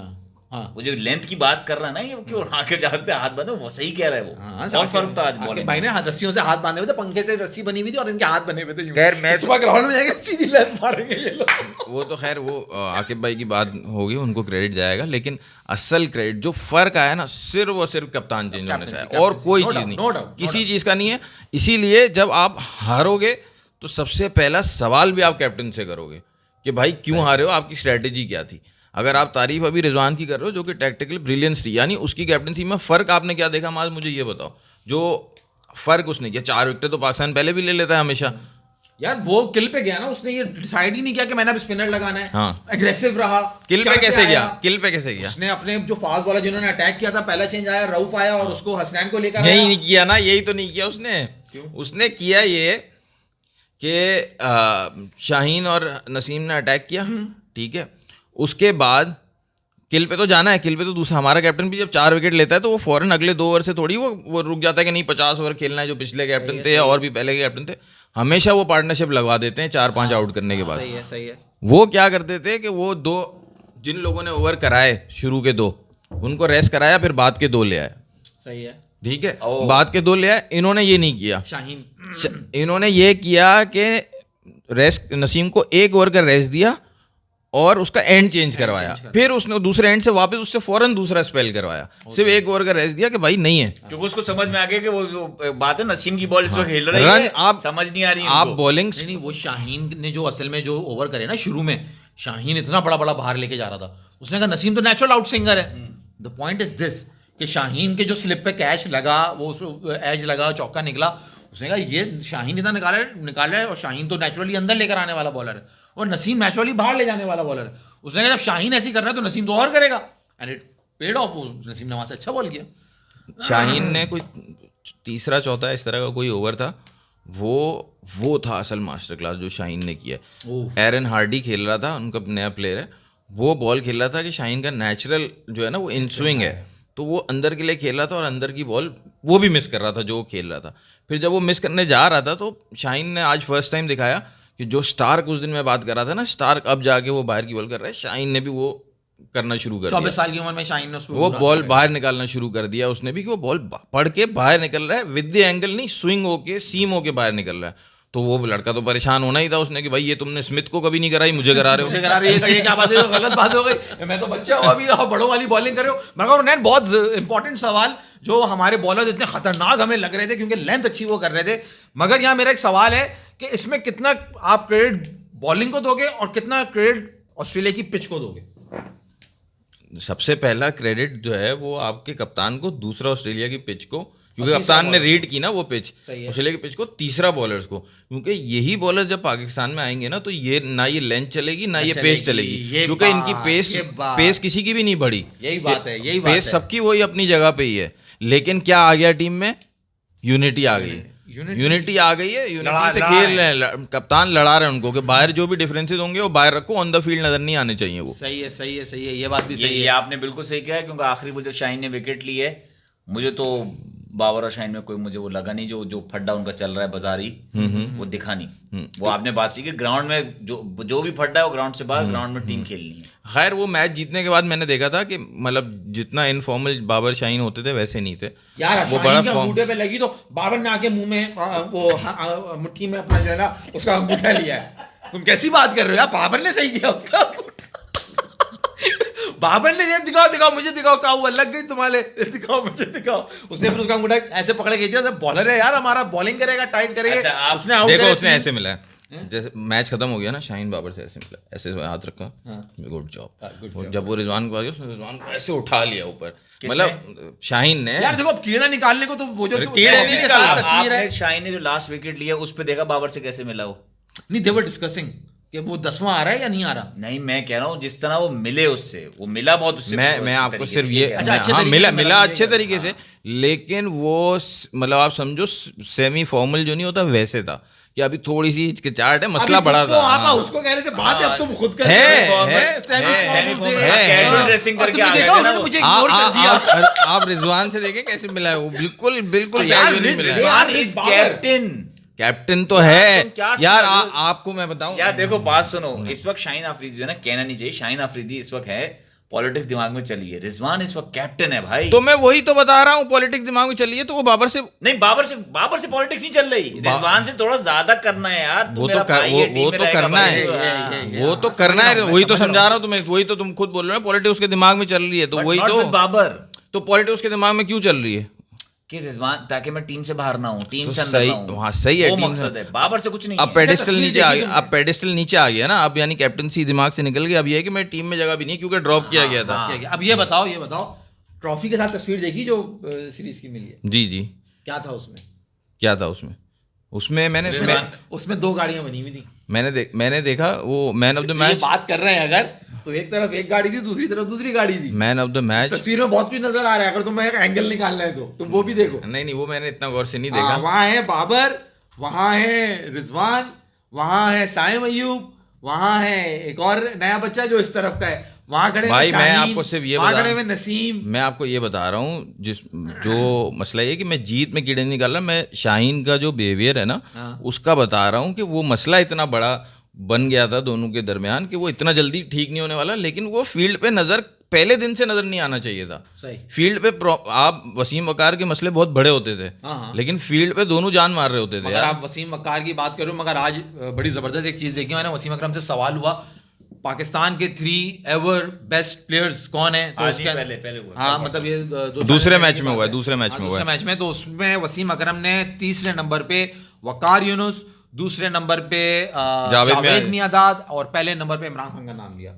S3: वो जो लेंथ की बात कर रहा है ना, ये क्यों आके पे हाथ बांधे, वो सही कह रहा है। वो बहुत फर्क था आज बॉलिंग।
S2: भाई ने रस्सियों से हाथ बांधे हुए थे, पंखे से रस्सी बनी हुई थी और इनके हाथ बने हुए थे।
S1: खैर मैं
S2: सुबह ग्राउंड में जाएंगे सीधी लेंथ मारेंगे ये लोग।
S1: वो तो खैर वो आकिब भाई की बात होगी, उनको क्रेडिट जाएगा। लेकिन असल क्रेडिट जो फर्क आया ना, सिर्फ और सिर्फ कप्तान चेंज होने से आया, और कोई चीज़ नहीं, किसी चीज़ का नहीं है। इसीलिए जब आप हारोगे तो सबसे पहला सवाल भी आप कैप्टन से करोगे कि भाई क्यों हारे हो, आपकी स्ट्रैटेजी क्या थी। अगर आप तारीफ अभी रिजवान की कर रहे हो, जो कि टैक्टिकल ब्रिलियंस थी, यानी उसकी कैप्टनसी में फ़र्क आपने क्या देखा माज, मुझे ये बताओ। जो फ़र्क उसने किया, 4 विकेट तो पाकिस्तान पहले भी ले लेता है हमेशा
S2: यार। वो किल पे गया ना, उसने ये डिसाइड ही नहीं किया कि मैंने अब स्पिनर लगाना है।
S1: हाँ,
S2: एग्रेसिव रहा।
S1: किल पे कैसे गया? किल पे कैसे गया?
S2: उसने अपने जो फास्ट बॉलर जिन्होंने अटैक किया था, पहला चेंज आया, रऊफ आया और उसको हसनैन को लेकर
S1: यही नहीं किया ना, यही तो नहीं किया उसने। उसने किया ये कि शाहीन और नसीम ने अटैक किया, ठीक है। उसके बाद किल पे तो जाना है, किल पे तो दूसरा हमारा कैप्टन भी जब 4 विकेट लेता है तो वो फौरन अगले 2 ओवर से थोड़ी वो रुक जाता है कि नहीं 50 ओवर खेलना है, जो पिछले कैप्टन थे या और भी पहले के कैप्टन थे, हमेशा वो पार्टनरशिप लगवा देते हैं 4-5 आउट करने के बाद।
S2: सही है।
S1: वो क्या करते थे कि वो 2 जिन लोगों ने ओवर कराए शुरू के 2 उनको रेस्ट कराया, फिर बाद के 2 ले आए।
S2: सही है,
S1: ठीक है, बाद के 2 ले आए। इन्होंने ये नहीं किया,
S2: शाहीन
S1: इन्होंने ये किया कि रेस्ट, नसीम को 1 ओवर का रेस्ट दिया और उसका एंड चेंज करवाया, फिर उसने दूसरे एंड से वापस उससे फौरन दूसरा स्पेल करवाया, सिर्फ 1 ओवर का रेस्ट दिया कि भाई नहीं है,
S3: क्योंकि उसको समझ में आ गया कि वो जो बात है नसीम की बॉल इस वक्त हिल रही
S1: रन
S3: है,
S1: आप
S3: समझ नहीं आ रही है
S1: आप
S3: इनको।
S1: बॉलिंग
S2: नहीं, वो शाहीन ने जो असल में जो ओवर करे ना शुरू में, शाहीन इतना बड़ा बड़ा बाहर लेके जा रहा था, उसने कहा नसीम तो नेचुरल आउट सिंगर है। द पॉइंट इज दिस कि शाहीन के जो स्लिप पे कैच लगा, वो एज लगा, चौका निकला, उसने कहा ये शाहीन इतना निकाल रहा है और शाहीन तो नेचुरली अंदर लेकर आने वाला बॉलर है और नसीम नेचुरली बाहर ले जाने वाला बॉलर है। उसने कहा जब शाहीन ऐसी कर रहा है तो नसीम तो और करेगा, and it paid of. Naseem ने वहां से अच्छा बॉल किया।
S1: शाहीन ने कोई तीसरा चौथा इस तरह का कोई ओवर था, वो था असल मास्टर क्लास जो शाहीन ने किया। एरन हार्डी खेल रहा था, उनका नया प्लेयर है, वो बॉल खेल रहा था कि शाहीन का नेचुरल जो है ना वो इन स्विंग है, तो वो अंदर के लिए खेल रहा था और अंदर की बॉल वो भी मिस कर रहा था जो वो खेल रहा था। फिर जब वो मिस करने जा रहा था तो शाहीन ने आज फर्स्ट टाइम दिखाया कि जो स्टार्क उस दिन मैं बात कर रहा था ना, स्टार्क अब जाके वो बाहर की बॉल कर रहा है, शाहीन ने भी वो करना शुरू कर
S2: 24
S1: दिया।
S2: साल की उम्र में शाहीन ने उस पे
S1: वो
S2: पूरा
S1: बॉल
S2: असर
S1: बाहर निकालना शुरू कर दिया उसने भी, कि वो बॉल पड़ के बाहर निकल रहा है विद द एंगल नहीं, स्विंग होके सीम होके बाहर निकल रहा है। तो वो लड़का तो परेशान होना ही था उसने कि भाई ये तुमने स्मिथ को कभी नहीं कराई, मुझे करा रहे
S2: मुझे
S1: हो।
S2: करा रही है, ये क्या बात है, गलत बात हो गई, मैं तो बच्चा हूँ अभी, आप बड़ों वाली बॉलिंग कर रहे हो। मगर उन्हें बहुत इंपॉर्टेंट सवाल, जो हमारे बॉलर इतने खतरनाक हमें लग रहे थे क्योंकि लेंथ अच्छी वो कर रहे थे, मगर यहाँ मेरा एक सवाल है कि इसमें कितना आप क्रेडिट बॉलिंग को दोगे और कितना क्रेडिट ऑस्ट्रेलिया की पिच को दोगे?
S1: सबसे पहला क्रेडिट जो है वो आपके कप्तान को, दूसरा ऑस्ट्रेलिया की पिच को, क्योंकि
S2: और तीसरा
S1: कप्तान ने
S2: बॉलर
S1: रीड की ना वो पिच,
S2: सही है।
S1: ऑस्ट्रेलिया की पिच को, तीसरा बॉलर्स को, क्योंकि यही बॉलर जब पाकिस्तान में आएंगे ना तो ये ना ये लेंथ चलेगी ना ये पेस चलेगी,
S2: ये
S1: क्योंकि इनकी
S2: बात,
S1: पेस
S2: ये बात।
S1: पेस किसी की भी नहीं बढ़ी।
S2: यही बात है, यही बात
S1: पेस
S2: है।
S1: सबकी वही अपनी जगह पे ही है, लेकिन क्या आ गया टीम में? यूनिटी आ गई, यूनिटी आ गई है, यूनिटी से खेल रहे हैं, कप्तान लड़ा रहे हैं उनको कि बाहर जो भी डिफरेंसेस होंगे वो बाहर रखो, ऑन द फील्ड नजर नहीं आने चाहिए वो।
S2: सही है, सही है, सही है, ये बात भी
S3: ये
S2: सही
S3: ये
S2: है।
S3: आपने बिल्कुल सही कहा है, क्योंकि आखिरी वो जब शाहीन ने विकेट ली है, मुझे तो बाबर और शाहीन में कोई मुझे वो लगा नहीं, जो फड्डा उनका चल रहा है बाजारी, वो दिखा नहीं। वो आपने बात सीखी, ग्राउंड में जो भी फड्डा है वो ग्राउंड से बाहर, ग्राउंड में टीम खेलनी है।
S1: खैर वो मैच जीतने के बाद मैंने देखा था कि मतलब जितना इनफॉर्मल बाबर शाहीन होते थे वैसे नहीं थे
S2: यार
S1: वो
S2: शाहीन के
S1: फॉर्म।
S2: अंगूठे पे लगी तो बाबर ने आके मुंह में वो मुट्ठी में अपना जो है ना उसका अंगूठा लिया है। तुम कैसी बात कर रहे हो यार, बाबर ने सही किया उसका बाबर ने ये दिखाओ मुझे दिखाओ, कहा हुआ लग गई तुम्हारे, दिखाओ मुझे दिखाओ। उसने फिर उसका अंगूठा ऐसे पकड़ के दिया, बॉलर है यार हमारा, बॉलिंग करेगा, टाइट करेगा।
S3: अच्छा, आप
S2: उसने आउट
S1: देखो
S2: करा,
S1: उसने ऐसे मिला है, जैसे मैच खत्म हो गया ना, शाहीन बाबर से ऐसे मिला, ऐसे हाथ रखा, गुड जॉब। और जब वो रिजवान को आ गया, उसने रिजवान को ऐसे उठा लिया ऊपर, मतलब शाहीन ने।
S2: यार देखो अब कीड़ा निकालने को तो वो जो
S1: कीड़े नहीं
S2: के
S1: निकाला,
S2: साथ तस्वीर है।
S3: आपने शाहीन ने जो लास्ट विकेट लिया उस पे देखा बाबर से कैसे मिला वो?
S2: नहीं, दे वर डिस्कसिंग कि वो 10वां आ रहा है या नहीं आ रहा।
S3: नहीं, मैं कह रहा हूँ जिस तरह वो मिले उससे, वो मिला बहुत उससे।
S1: मैं आपको सिर्फ ये,
S2: अच्छा, अच्छे
S1: हाँ
S2: तरीके
S1: मिला
S2: से
S1: मिला
S2: मिला,
S1: अच्छे
S2: ये
S1: तरीके से, लेकिन वो मतलब आप समझो सेमी फॉर्मल जो नहीं होता वैसे था, कि अभी थोड़ी सी हिचकिचाहट है, मसला
S2: अभी
S1: बड़ा
S2: तुमको
S1: था।
S2: आपा
S1: हाँ।
S2: उसको कह रहे थे बात है, अब तुम खुद कर
S1: है,
S2: रहे हो।
S1: है,
S2: semi-formal थे।
S3: casual
S2: हाँ।
S3: dressing
S2: और
S3: करके
S2: तुमने
S3: आ गए
S2: देखा
S3: थे ना
S2: उन्होंने
S3: वो।
S2: मुझे इग्नोर कर दिया।
S1: आप रिजवान से देखें कैसे मिला है वो, बिल्कुल बिल्कुल
S2: यार,
S1: casually मिला है।
S2: Rizwan
S3: Rizwan is
S2: Babar.
S3: Captain.
S1: Captain तो है
S3: तुम क्या
S1: यार,
S3: समझ रहे हो?
S1: आपको मैं बताऊं
S3: यार देखो बात सुनो, इस वक्त शाहीन अफरीदी जो है ना, कहना नहीं चाहिए, शाहीन अफरीदी इस वक्त है, पॉलिटिक्स दिमाग में चली है, रिजवान इस वक्त कैप्टन है भाई।
S1: तो मैं वही तो बता रहा हूँ, पॉलिटिक्स दिमाग में चलिए तो वो बाबर से
S3: नहीं, बाबर से पॉलिटिक्स नहीं चल रही, रिजवान से थोड़ा ज्यादा करना है यार। तू
S1: वो
S3: मेरा
S1: तो कर,
S3: भाई है, टीम
S1: वो
S3: में
S1: तो
S3: रहेगा
S1: करना
S3: भाई।
S1: है, वो तो करना है, वही तो समझा रहा हूँ तुम्हें, वही तो तुम खुद बोल रहे हो, पॉलिटिक्स उसके दिमाग में चल रही है, तो
S3: But
S1: वही
S3: not with बाबर,
S1: तो पॉलिटिक्स उसके दिमाग में क्यों चल रही है?
S3: कि रिजवान ताकि मैं टीम से बाहर ना हूँ, टीम
S1: तो
S3: से अंदर
S1: सही,
S3: ना हूँ,
S1: हाँ सही है,
S3: वो
S1: टीम
S3: मकसद है, बाबर से कुछ नहीं
S1: अब
S3: है।
S1: पेडिस्टल
S2: तस्वीर
S1: नीचे आ
S2: देखी
S1: गया, अब पेडिस्टल नीचे आ गया ना, अब यानी कैप्टनसी दिमाग से निकल गई, अब ये है कि मैं टीम में जगह भी नहीं, क्योंकि ड्रॉप किया गया था।
S3: हाँ।
S2: अब ये बताओ ट्रॉफी के साथ तस्वीर देखी जो सीरीज की मिली है,
S1: जी जी,
S2: क्या था उसमें?
S1: क्या था उसमें? उसमें
S2: उसमें 2 गाड़ियां बनी हुई थी।
S1: मैंने देखा वो मैन ऑफ द
S2: ये
S1: मैच,
S2: बात कर रहे हैं अगर, तो एक तरफ एक गाड़ी थी, दूसरी तरफ दूसरी गाड़ी थी।
S1: Man of the match.
S2: तस्वीर में बहुत कुछ नजर आ रहा है, अगर तुम्हें एक एंगल निकालना है तो तुम वो भी देखो।
S1: नहीं वो मैंने इतना गौर से नहीं देखा।
S2: वहां है बाबर, वहां है रिजवान, वहां है साइम अयूब, वहां है एक और नया बच्चा जो इस तरफ का है, वहां खड़े
S1: भाई मैं आपको सिर्फ ये
S2: वहां
S1: बता,
S2: खड़े हुए नसीम।
S1: मैं आपको ये बता रहा हूँ जो मसला ये कि मैं जीत में कीड़े नहीं निकाल रहा, मैं शाहीन का जो बिहेवियर है ना उसका बता रहा हूँ कि वो मसला इतना बड़ा बन गया था दोनों के दरमियान कि वो इतना जल्दी ठीक नहीं होने वाला, लेकिन वो फील्ड पे नजर पहले दिन से नजर नहीं आना चाहिए था।
S2: सही।
S1: फील्ड पे आप वसीम वकार के मसले बहुत बड़े होते थे,
S2: हाँ।
S1: लेकिन फील्ड पे दोनों जान मार रहे होते थे
S2: मगर
S1: यार।
S2: आप वसीम वकार की बात करो, मगर आज बड़ी जबरदस्त एक चीज देखी मैंने, वसीम अकरम से सवाल हुआ पाकिस्तान के 3 एवर बेस्ट प्लेयर्स कौन है, तो
S3: आज
S2: उसके
S3: ही पहले हुआ।
S2: हाँ मतलब ये
S1: दूसरे मैच में हुआ है, दूसरे मैच में हुआ
S2: दूसरे
S1: है।
S2: मैच में, तो उसमें वसीम अकरम ने तीसरे नंबर पे वकार यूनुस, दूसरे नंबर पे जावेद मियांदाद और पहले नंबर पे इमरान खान का नाम लिया।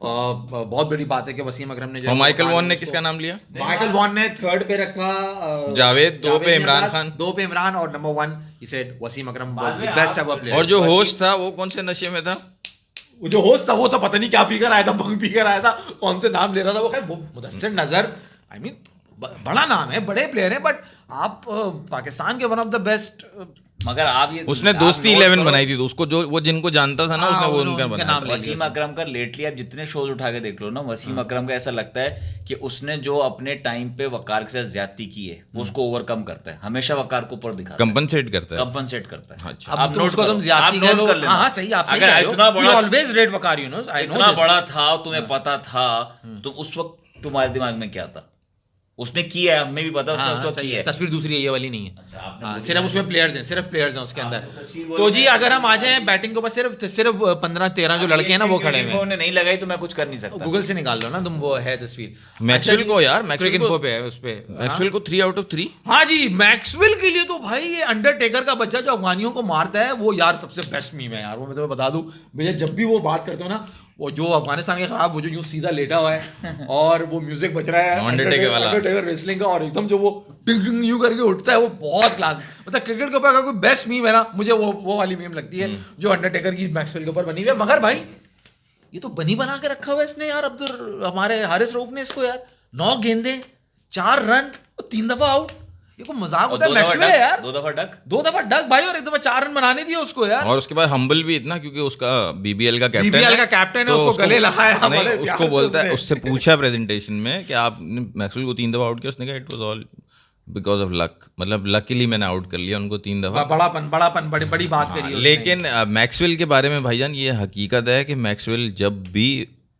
S2: बहुत बड़ी बात है कि वसीम अकरम ने
S1: और माइकल वॉन ने किसका नाम लिया?
S2: माइकल वॉन ने 3rd पे रखा
S1: जावेद, 2 पे इमरान खान,
S2: 2 पे इमरान और नंबर 1 ही said Wasim Akram was the best ever player.
S1: और जो होस्ट था वो कौन से नशे में था?
S2: वो जो होस्ट था वो तो पता नहीं क्या पीकर आया था, भंग पीकर आया था, कौन से नाम ले रहा था वो, खैर मुदस्सिर नजर, बड़ा नाम है, बड़े प्लेयर हैं, बट आप पाकिस्तान के वन ऑफ द बेस्ट
S3: मगर आप ये
S1: उसने
S3: आप
S1: दोस्ती
S3: note
S1: 11
S3: करो,
S1: बनाई थी, तो उसको जो वो जिनको जानता था ना,
S2: हाँ,
S1: उसने वो
S2: उन्होंने
S1: उनका
S2: उनके
S1: बनाया
S2: नाम
S1: था।
S2: ले
S3: वसीम अकरम का लेटली आप जितने शोज उठा के देख लो ना, वसीम अकरम का ऐसा लगता है कि उसने जो अपने टाइम पे वकार के साथ ज्यादती की है वो उसको ओवरकम करता है, हमेशा वकार को ऊपर दिखाता है,
S1: कंपनसेट करता है।
S3: कंपनसेट करता है।
S1: अच्छा।
S2: अब
S3: आप
S2: तो
S3: नोट
S2: उसको
S3: करो,
S2: तुम ज्यादती
S3: आप
S2: कह
S3: नोट
S2: लो।
S3: कर लेना।
S2: हाँ, सही, आप सही
S3: अगर
S2: कह रहे हो।
S3: इतना बड़ा
S2: always rate Waqar, you know, I know
S3: इतना
S2: दिस।
S3: बड़ा था, तुम्हें पता था, तो उस वक्त तुम्हारे दिमाग में क्या था? उसने किया है, हमें भी पता है उसने उस
S2: हाँ,
S3: वक्त
S2: सही
S3: किया
S2: है।
S3: है।
S2: तस्वीर दूसरी है, ये वाली नहीं है।
S3: अच्छा, आपने
S2: हाँ,
S3: बोली
S2: सिर्फ
S3: है।
S2: उसमें प्लेयर्स हैं, सिर्फ प्लेयर्स हैं उसके अंदर।
S3: आपने तस्वीर बोली
S2: तो जी
S3: है।
S2: अगर हम आ जाएं बैटिंग के ऊपर, सिर्फ 15-13 जो लड़के हैं ना वो खड़े हुए हैं।
S3: ने नहीं लगाई तो मैं कुछ कर नहीं सकता।
S2: गूगल से निकाल लो ना तुम, वो है तस्वीर।
S1: मैक्सवेल को यार,
S2: क्रिक
S1: मैक्सवेल
S2: इन्फो
S1: को,
S2: पे है उस पे।
S1: मैक्सवेल को 3 आउट ऑफ 3।
S2: हाँ जी, मैक्सवेल के लिए तो भाई ये अंडरटेकर का बच्चा जो अफगानियों को मारता है वो यार सबसे बेस्ट मीम है यार। वो मैं तुम्हें बता दूं भैया, जब भी वो बात करते हो ना, वो जो अफगानिस्तान के खिलाफ वो जो यूं सीधा लेटा हुआ है और वो म्यूजिक बज रहा है
S1: अंडरटेकर वाला,
S2: अंडरटेकर रेसलिंग का, और एकदम जो वो टिंग टिंग यूं करके उठता है, वो बहुत क्लास। मतलब क्रिकेट के ऊपर अगर कोई बेस्ट मीम है ना, मुझे वो वाली मीम लगती है जो अंडरटेकर की मैक्सवेल के ऊपर बनी हुई है। मगर भाई ये तो बनी बना के रखा हुआ है इसने यार, हमारे हारिस रऊफ ने इसको यार। 9 गेंदें, 4 रन और 3 दफा आउट। ये को मजाक होता है? मैक्सवेल है यार।
S3: 2 दफा डक,
S2: 2 दफा डक भाई, और 1 दफा 4 रन बनाने दिए उसको यार।
S1: और उसके बाद हम्बल भी इतना, क्योंकि उसका बीबीएल का कैप्टन
S2: BBL का कैप्टन है, उसको गले लगाया
S1: नहीं,
S2: बड़े प्यार
S1: उसको
S2: से
S1: बोलता है,
S2: उसने।
S1: उससे पूछा प्रेजेंटेशन में कि आपने मैक्सवेल को 3 दफा आउट किया, उसने कहा it was all because of luck, मतलब लकीली मैंने आउट कर लिया उनको 3 दफा।
S2: बड़ापन बड़ी बात करी है उसने।
S1: लेकिन मैक्सवेल के बारे में भाईजान ये हकीकत है कि मैक्सवेल जब भी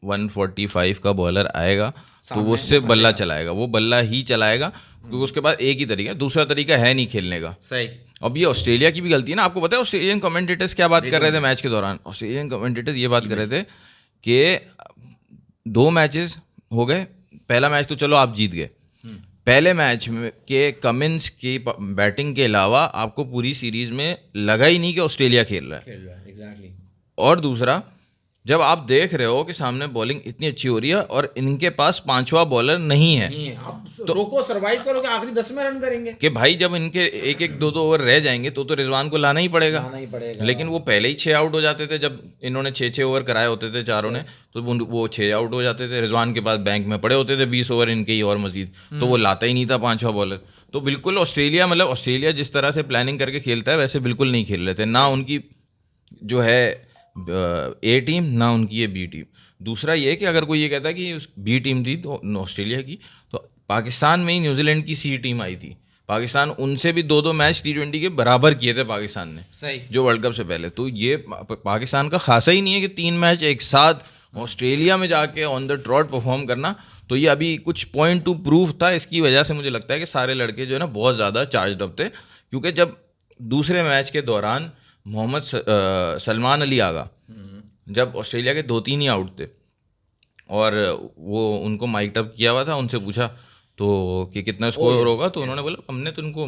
S1: 145 का बॉलर आएगा तो वो उससे बल्ला चलाएगा, वो बल्ला ही चलाएगा, क्योंकि उसके पास एक ही तरीका है, दूसरा तरीका है नहीं खेलने का।
S2: सही।
S1: अब ये ऑस्ट्रेलिया की भी गलती है ना। आपको पता है ऑस्ट्रेलियन कमेंटेटर्स क्या बात कर रहे थे मैच के दौरान? ऑस्ट्रेलियन कमेंटेटर्स ये बात कर रहे थे कि 2 मैचेस हो गए, पहला मैच तो चलो आप जीत गए, पहले मैच में के कमिंस की बैटिंग के अलावा आपको पूरी सीरीज में लगा ही नहीं कि ऑस्ट्रेलिया खेल रहा है।
S2: एग्जैक्टली।
S1: और दूसरा, जब आप देख रहे हो कि सामने बॉलिंग इतनी अच्छी हो रही है और इनके पास 5वां बॉलर नहीं है,
S2: तो रोको, सर्वाइव करो कि आखिरी 10 में रन करेंगे।
S1: कि भाई जब इनके 1-1 2-2 ओवर रह जाएंगे तो रिजवान को लाना ही पड़ेगा। लेकिन वो पहले ही 6 आउट हो जाते थे, जब इन्होंने 6-6 ओवर कराए होते थे चारों ने, तो वो 6 आउट हो जाते थे। रिजवान के पास बैंक में पड़े होते थे 20 ओवर इनके ही और मजीद, तो वो लाता ही नहीं था 5वां बॉलर। तो बिल्कुल ऑस्ट्रेलिया, मतलब ऑस्ट्रेलिया जिस तरह से प्लानिंग करके खेलता है वैसे बिल्कुल नहीं खेल रहे थे, ना उनकी जो है ए टीम, ना उनकी ये बी टीम। दूसरा ये कि अगर कोई ये कहता है कि बी टीम थी तो ऑस्ट्रेलिया की, तो पाकिस्तान में ही न्यूजीलैंड की सी टीम आई थी। पाकिस्तान उनसे भी 2-2 मैच T20 के बराबर किए थे पाकिस्तान ने,
S2: सही।
S1: जो वर्ल्ड कप से पहले। तो ये पाकिस्तान का खासा ही नहीं है कि 3 मैच एक साथ ऑस्ट्रेलिया में जाके ऑन द ट्रॉट परफॉर्म करना। तो ये अभी कुछ पॉइंट टू प्रूफ था, इसकी वजह से मुझे लगता है कि सारे लड़के जो है ना बहुत ज़्यादा चार्ज अप थे, क्योंकि जब दूसरे मैच के दौरान मोहम्मद सलमान अली आगा, जब ऑस्ट्रेलिया के 2-3 ही आउट थे और वो उनको माइक अप किया हुआ था, उनसे पूछा तो कि कितना स्कोर होगा, तो उन्होंने बोला हमने तो उनको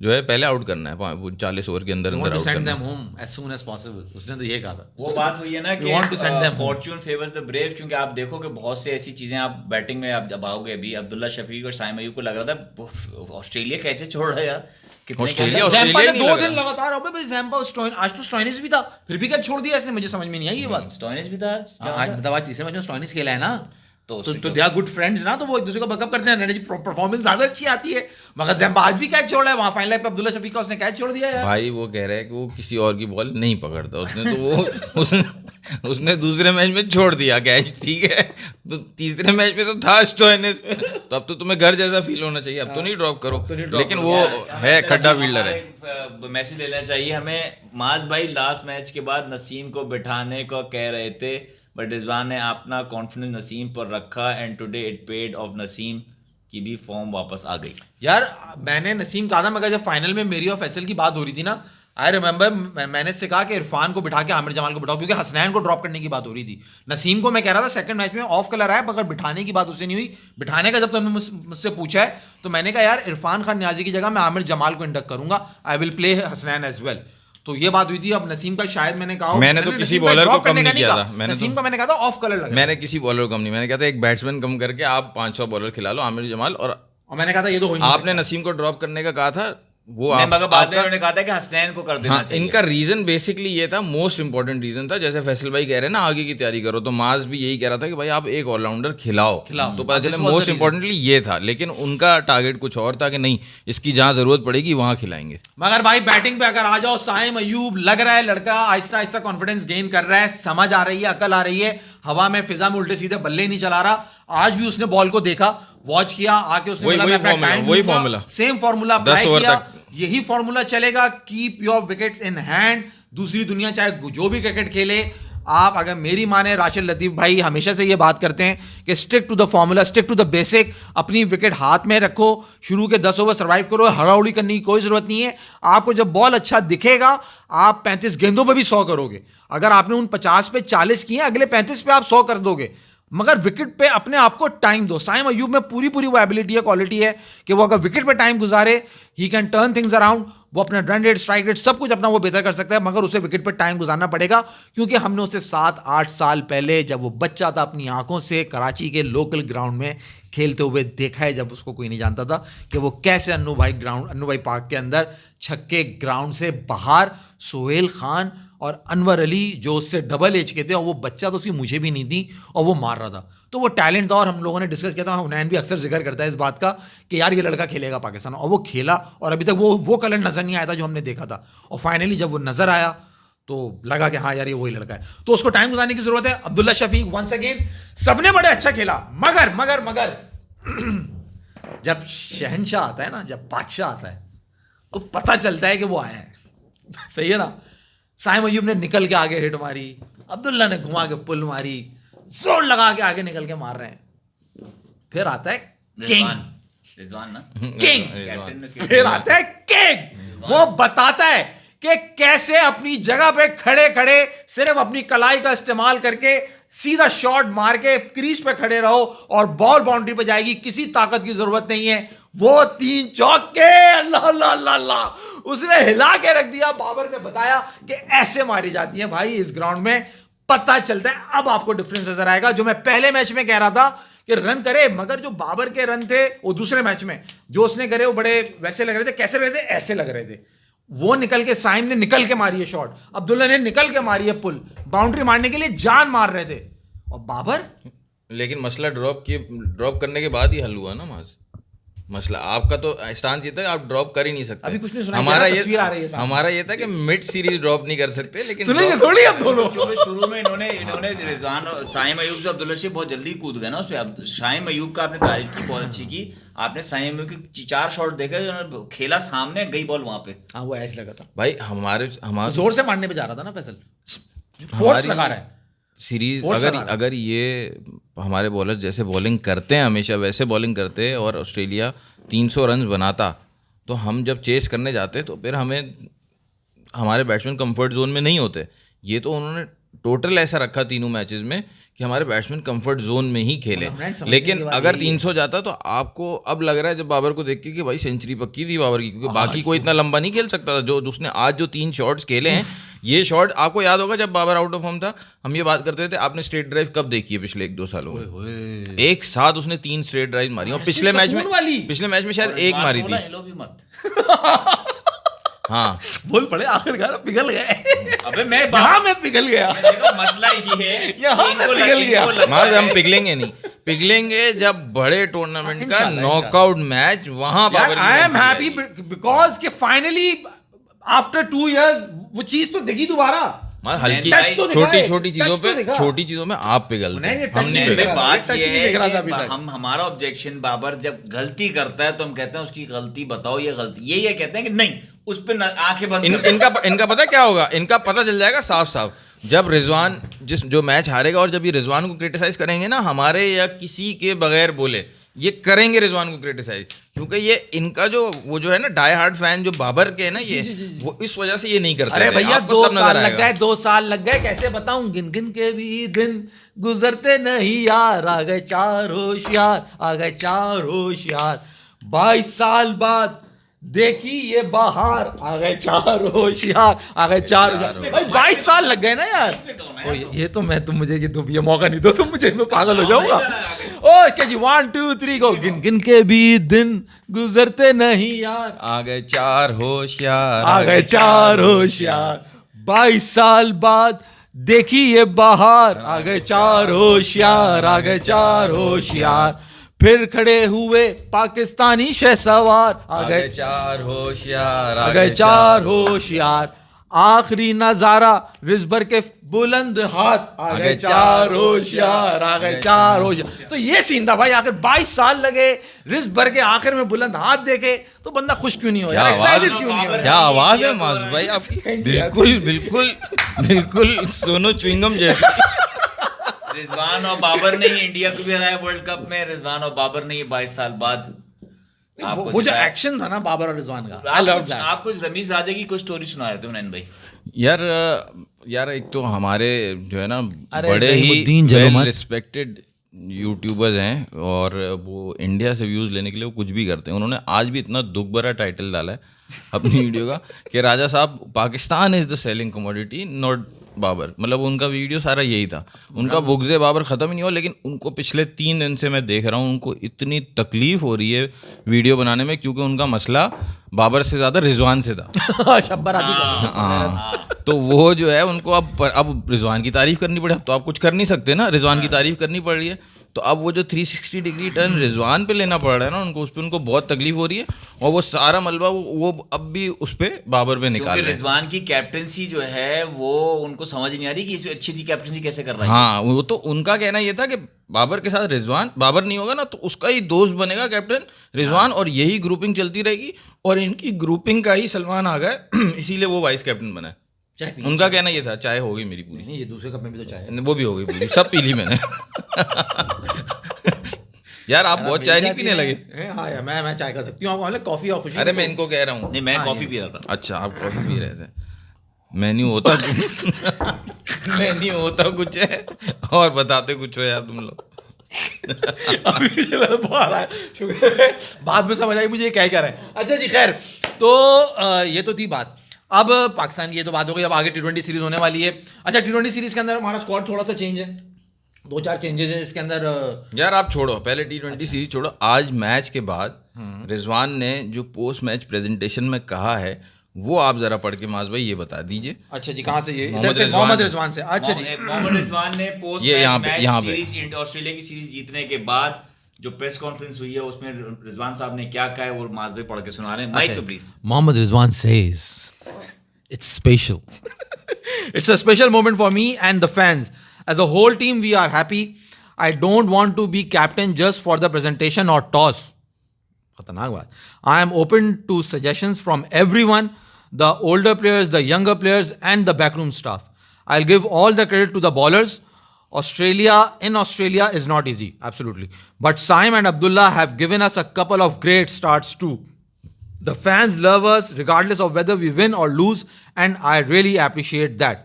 S1: जो है पहले आउट करना है, वो 40 ओवर के अंदर आउट करना है।
S2: as soon as possible, उसने तो ये कहा था।
S3: वो बात हुई है ना
S2: We want to send
S3: कि
S2: them home.
S3: Fortune favours the brave, क्योंकि आप देखो कि बहुत से ऐसी चीजें आप बैटिंग में आप जब आओगे, अभी अब्दुल्ला शफीक और साइम अयूब को लग रहा था ऑस्ट्रेलिया कैसे छोड़ रहा है यार, कितने
S1: ऑस्ट्रेलिया
S2: जैम्पा
S1: ही
S2: ने
S1: नहीं
S2: 2
S1: लग
S2: दिन
S1: रहा।
S2: लगातार हो गए जैम्पा, आज तो स्टोइनिस भी था, फिर भी क्या छोड़ दिया इसने? मुझे समझ में नहीं आई ये बात।
S3: स्टोइनिस भी था
S2: आज मतलब आज तीसरे मैच में स्टोइनिस खेला है ना, तो
S3: तो
S2: दे आर गुड फ्रेंड्स ना, तो वो एक दूसरे को बैकअप करते हैं, एनर्जी परफॉर्मेंस ज्यादा अच्छी आती है। मगर जैम्पा आज भी कैच छोड़ा है वहां फाइनल पे, अब्दुल्ला शफीक का उसने कैच छोड़ दिया यार।
S1: भाई वो कह रहा है कि वो किसी और की बॉल नहीं पकड़ता उसने, तो वो उसने दूसरे मैच में छोड़ दिया कैच, ठीक है। तो तीसरे मैच में तो था स्टोइनिस, तो अब तो तुम्हें घर जैसा फील होना चाहिए, अब तो नहीं ड्रॉप करो। लेकिन वो है खड्डा फील्डर है।
S3: मैसेज लेना चाहिए हमें। माज भाई लास्ट मैच के बाद नसीम को बिठाने को कह रहे थे, बट रिजवान ने अपना कॉन्फिडेंस नसीम पर रखा and today it paid of, Naseem की भी फॉर्म वापस आ गई।
S2: यार मैंने नसीम कहा था, मगर जब फाइनल में मेरी और फैसल की बात हो रही थी ना, आई रिमेंबर मैंने इससे कहा कि इरफान को बिठा के आमिर जमाल को बिठाओ, क्योंकि हसनैन को ड्रॉप करने की बात हो रही थी। नसीम को मैं कह रहा था सेकंड मैच में ऑफ कलर आया, मगर बिठाने की बात उससे नहीं हुई। बिठाने का जब तुमने मुझसे पूछा है तो मैंने कहा यार इरफान खान नियाजी की जगह मैं आमिर जमाल को इंडक्ट करूंगा, I will play Hasnain as well. तो ये बात हुई थी। अब नसीम का शायद मैंने कहा,
S1: मैंने तो किसी बॉलर को कम नहीं किया था,
S2: नसीम का मैंने कहा था ऑफ कलर लगा,
S1: मैंने किसी बॉलर को कम नहीं, मैंने कहा था एक बैट्समैन कम करके आप 500 बॉलर खिला लो, आमिर जमाल, और
S2: मैंने कहा था ये तो हो ही नहीं
S1: आपने नसीम को ड्रॉप करने का कहा था वो
S3: नहीं, मगर बाद में
S1: आपका
S3: उन्होंने कहा था कि हसनैन को कर देना
S1: हाँ,
S3: चाहिए।
S1: इनका रीजन बेसिकली ये था, मोस्ट इंपॉर्टेंट रीजन था, जैसे फैसल भाई कह रहे हैं ना आगे की तैयारी करो, तो माज भी यही कह रहा था कि भाई आप एक ऑलराउंडर खिलाओ। तो पता चले मोस्ट इंपॉर्टेंटली ये था, लेकिन उनका टारगेट कुछ और था कि नहीं, इसकी जहां जरूरत पड़ेगी वहां खिलाएंगे।
S2: मगर भाई बैटिंग पे अगर आ जाओ, साइम अयूब लग रहा है लड़का आहिस्ता आहिस्ता कॉन्फिडेंस गेन कर रहा है, समझ आ रही है, अकल आ रही है, हवा में फिजा में उल्टे सीधे बल्ले नहीं चला रहा। आज भी उसने बॉल को देखा, वॉच किया, आके उसने
S1: वही formula
S2: same formula apply
S1: 10 over
S2: किया।
S1: तक।
S2: यही फॉर्मूला चलेगा, keep your wickets in hand. दूसरी दुनिया चाहे जो भी क्रिकेट खेले, आप अगर मेरी माने, राशिद लतीफ भाई हमेशा से ये बात करते हैं कि stick to the formula, stick to the basic. अपनी विकेट हाथ में रखो, शुरू के 10 ओवर सर्वाइव करो, हड़ाउड़ी करने की कोई जरूरत नहीं है। आपको जब बॉल अच्छा दिखेगा, आप 35 गेंदों पे भी 100 करोगे। अगर आपने उन 50 पे 40 किए, अगले 35 पे आप 100 कर दोगे, मगर विकेट पे अपने आप को टाइम दो। साइम अयूब में पूरी वो एबिलिटी है, क्वालिटी है कि वो अगर विकेट पे टाइम गुजारे, he can turn things around. वो अपना रन रेट, स्ट्राइक रेट सब कुछ अपना वो बेहतर कर सकता है, मगर उसे विकेट पे टाइम गुजारना पड़ेगा। क्योंकि हमने उसे 7-8 साल पहले जब वो बच्चा था, अपनी आंखों से कराची के लोकल ग्राउंड में खेलते हुए देखा है, जब उसको कोई नहीं जानता था कि वो कैसे अन्नू भाई पार्क के अंदर छक्के ग्राउंड से बाहर, सोहेल खान और अनवर अली जो उससे डबल एज के थे, और वो बच्चा तो उसकी मुझे भी नहीं थी, और वो मार रहा था। तो वो टैलेंट था, और हम लोगों ने डिस्कस किया था, हुनैन भी अक्सर जिक्र करता है इस बात का कि यार ये लड़का खेलेगा पाकिस्तान, और वो खेला, और अभी तक वो कलर नजर नहीं आया था जो हमने देखा था। और फाइनली जब वो नजर आया तो लगा कि हाँ यार ये वही लड़का है। तो उसको टाइम गुजारने की जरूरत है। अब्दुल्ला शफीक वंस अगेन, सबने बड़े अच्छा खेला, मगर जब शहनशाह आता है ना, जब बादशाह आता है, तो पता चलता है कि वो आया है। सही है ना। साइम अयूब ने निकल के आगे हिट मारी, अब्दुल्ला ने घुमा के पुल मारी, जोर लगा के आगे निकल के मार रहे हैं। फिर आता है किंग,
S3: रिजवान ना,
S2: किंग, फिर आता है किंग। वो बताता है कि कैसे अपनी जगह पे खड़े खड़े सिर्फ अपनी कलाई का इस्तेमाल करके सीधा शॉट मार के क्रीज पे खड़े रहो और बॉल बाउंड्री पे जाएगी, किसी ताकत की जरूरत नहीं है। वो 3 चौके, अल्लाह अल्लाह अल्लाह अल्लाह, उसने हिला के रख दिया। बाबर ने बताया कि ऐसे मारी जाती है भाई इस ग्राउंड में, पता चलता है। अब आपको डिफरेंस नजर आएगा। जो मैं पहले मैच में कह रहा था कि रन करे, मगर जो बाबर के रन थे वो दूसरे मैच में जो उसने करे वो बड़े वैसे लग रहे थे। कैसे लग रहे थे? ऐसे लग रहे थे। वो निकल के, साइम ने निकल के मारी है शॉट, अब्दुल्ला ने निकल के मारी है पुल, बाउंड्री मारने के लिए जान मार रहे थे। और बाबर,
S1: लेकिन मसला ड्रॉप करने के बाद ही हल हुआ ना माज। मसला आपका तो स्टांस ये था आप ड्रॉप कर ही नहीं सकते।
S2: अभी कुछ नहीं सुना,
S1: हमारा
S2: आ रही है
S1: हमारा ये था कि मिड सीरीज ड्रॉप नहीं कर सकते, लेकिन
S2: सुनेंगे थोड़ी अब दोनों।
S3: क्योंकि शुरू में इन्होंने रिजवान और साइम अयूब से अब्दुल्ला शेख बहुत जल्दी कूद गए ना उसपे। अब साइम अयूब का आपने तारीफ की, बहुत अच्छी की आपने। साइम अयूब के 4 शॉट देखे, उन्होंने खेला सामने, गई बॉल वहां पे।
S2: हाँ वो ऐसे लगा था
S1: भाई हमारे
S2: जोर से मारने पे जा रहा था ना फैसल, फोर्स लगा रहा है
S1: सीरीज। अगर ये हमारे बॉलर्स जैसे बॉलिंग करते हैं हमेशा वैसे बॉलिंग करते और ऑस्ट्रेलिया 300 रन बनाता, तो हम जब चेस करने जाते तो फिर हमारे बैट्समैन कंफर्ट जोन में नहीं होते। ये तो उन्होंने टोटल ऐसा रखा तीनों मैचेस में कि हमारे बैट्समैन कंफर्ट जोन में ही खेले। लेकिन अगर 300 जाता तो आपको अब लग रहा है जब बाबर को देख के कि भाई सेंचुरी पक्की थी बाबर की, क्योंकि बाकी कोई इतना लंबा नहीं खेल सकता था जो उसने आज जो 3 शॉट्स खेले हैं। ये शॉट आपको याद होगा जब बाबर आउट ऑफ फॉर्म था, हम ये बात करते थे आपने स्ट्रेट ड्राइव कब देखी है पिछले 1-2 सालों में? एक साथ उसने 3 स्ट्रेट ड्राइव मारी, और पिछले मैच में शायद एक मारी थी।
S3: हेलो भी मत
S1: हाँ
S2: बोल पड़े, आखिरकार पिघल गए।
S3: अबे मैं
S2: पिघल गया।
S3: देखो मसला ये है,
S2: यहाँ मैं पिघल गया।
S1: माज हम पिघलेंगे नहीं, पिघलेंगे जब बड़े टूर्नामेंट का नॉकआउट मैच वहां Babar.
S2: I am happy because कि फाइनली आफ्टर 2 इयर्स वो चीज तो देखी दोबारा।
S1: हल्की छोटी चीजों में आप पिघलते हैं, हम नहीं पिघलते।
S3: बात ये है कि हमारा ऑब्जेक्शन, बाबर जब गलती करता है तो हम कहते हैं उसकी गलती बताओ, ये गलती, ये कहते हैं कि नहीं उस पर आंखें बंद।
S1: इनका पता क्या होगा, इनका पता चल जाएगा साफ साफ जब रिजवान जो मैच हारेगा, और जब ये रिजवान को क्रिटिसाइज करेंगे ना, हमारे या किसी के बगैर बोले, ये करेंगे रिजवान को क्रिटिसाइज, क्योंकि ये इनका वो जो है ना डाई हार्ड फैन जो बाबर के है ना, ये वो इस वजह से ये नहीं करते।
S2: अरे भैया 2 साल लग गए, 2 साल लग गए, कैसे बताऊं, गिन गिन के भी दिन गुजरते नहीं यार, आ गए 4 होशियार, आ गए 4 होशियार, 22 साल बाद देखी ये बाहर, आ गए 4 होशियार, आ गए 4 होशियार। 22 साल लग गए ना यार। ओ ये तो मैं तुम मुझे ये मौका नहीं दो तुम मुझे, मैं पागल हो जाऊंगा। ओ के जी 1 2 3 गो। गिन गिन के भी दिन गुजरते नहीं यार,
S1: आ गए चार होशियार,
S2: आ गए चार होशियार, 22 साल बाद देखी ये बहार, आ गए चार होशियार, आ गए चार होशियार, फिर खड़े हुए पाकिस्तानी शहसवार, आ गए
S1: चार होशियार,
S2: आ गए चार होशियार, आखिरी नजारा रिजबर के बुलंद हाथ, आ गए चार होशियार, आ गए चार होशियार। तो ये सीन था भाई, आखिर 22 साल लगे रिजबर के आखिर में बुलंद हाथ देखे तो बंदा खुश क्यों नहीं हो यार, एक्साइटेड क्यों नहीं हो?
S1: क्या आवाज है मासूम भाई आपकी, बिल्कुल बिल्कुल बिल्कुल सोनो च्युइंगम जैसी।
S3: रिजवान और बाबर ने ही इंडिया को भी हराया वर्ल्ड कप में, रिजवान और बाबर ने ही 22 साल बाद
S2: वो जो एक्शन था ना बाबर और रिजवान का, आई लव दैट।
S3: आपको रमीज राजा की कुछ स्टोरी सुना रहे थे हुनैन भाई।
S1: यार एक तो हमारे जो है ना
S2: अरे
S1: बड़े ही
S2: ज़हीमुद्दीन जलोमत।
S1: वेल रिस्पेक्टेड यूट्यूबर्स हैं और वो इंडिया से व्यूज़ लेने के लिए वो कुछ भी करते हैं। उन्होंने आज भी इतना दुख भरा टाइटल डाला है अपनी वीडियो का कि Raja Sahab Pakistan is the selling commodity not Babar. मतलब उनका वीडियो सारा यही था, उनका बुग़्ज़े बाबर ख़त्म ही नहीं हुआ। लेकिन उनको पिछले 3 दिन से मैं देख रहा हूँ उनको इतनी तकलीफ़ हो रही है वीडियो बनाने में, क्योंकि उनका मसला बाबर से ज़्यादा रिजवान से था।
S2: शब्बर आदि
S1: हाँ, तो वो जो है उनको अब रिजवान की तारीफ करनी पड़े। अब तो आप कुछ कर नहीं सकते ना, रिजवान की तारीफ करनी पड़ रही है, तो अब वो जो 360 डिग्री टर्न रिजवान पे लेना पड़ रहा है ना उनको, उस पर उनको बहुत तकलीफ हो रही है। और वो सारा मलबा वो अब भी उस पे बाबर पे निकाल रहे हैं।
S3: रिजवान की कैप्टनसी जो है वो उनको समझ नहीं आ रही कि इससे अच्छी थी कैप्टनसी कैसे कर रहा है।
S1: हाँ, वो तो उनका कहना ये था कि बाबर के साथ रिजवान, बाबर नहीं होगा ना तो उसका ही दोस्त बनेगा कैप्टन रिजवान, और यही ग्रुपिंग चलती रहेगी। और इनकी ग्रुपिंग का ही सलमान आ गया, इसीलिए वो वाइस कैप्टन बना है। उनका कहना ये था। चाय हो गई मेरी पूरी,
S2: नहीं ये दूसरे कप में भी तो चाय
S1: वो भी हो गई पूरी, सब पी ली मैंने। यार आप बहुत चाय नहीं पीने लगे।
S2: हाँ यार मैं चाय कर सकती हूँ, आपको कॉफी और खुशी।
S1: अरे मैं इनको कह रहा हूँ।
S3: नहीं, मैं कॉफी पी रहा था।
S1: अच्छा आप कॉफी पी रहे थे, मैं नहीं होता मैं नहीं होता कुछ है और बताते कुछ हो यार तुम लोग।
S2: अभी शुक्र है बाद में समझ आई मुझे ये क्या कह रहा है। अच्छा जी खैर, तो ये तो थी बात। अब पाकिस्तान की ये तो बात हो गई, अब आगे T20 सीरीज होने वाली है। अच्छा T20 सीरीज के अंदर हमारा स्क्वाड थोड़ा सा चेंज है, 2-4 चेंजेस हैं इसके अंदर।
S1: यार आप छोड़ो पहले T20 सीरीज छोड़ो, आज मैच के बाद रिजवान ने जो पोस्ट मैच प्रेजेंटेशन में कहा है वो आप जरा पढ़ के माज भाई ये बता दीजिए।
S2: अच्छा जी, कहाँ से? ये इधर से मोहम्मद रिजवान से। अच्छा जी,
S3: मोहम्मद रिजवान ने पोस्ट मैच सीरीज ऑस्ट्रेलिया की सीरीज जीतने के बाद जो प्रेस कॉन्फ्रेंस हुई है उसमें रिजवान साहब ने क्या कहा है वो माज भाई पढ़ के सुना रहे हैं। माइक पे please.
S2: Mohammad Rizwan says it's special. It's a special moment for me and the fans. As a whole team, we are happy. I don't want to be captain just for the presentation or toss. खतरनाक बात. I am open to suggestions from everyone, the older players, the younger players, and the backroom staff. I'll give all the credit to the bowlers. Australia is not easy, absolutely. But Saim and Abdullah have given us a couple of great starts too. The fans love us regardless of whether we win or lose, and I really appreciate that.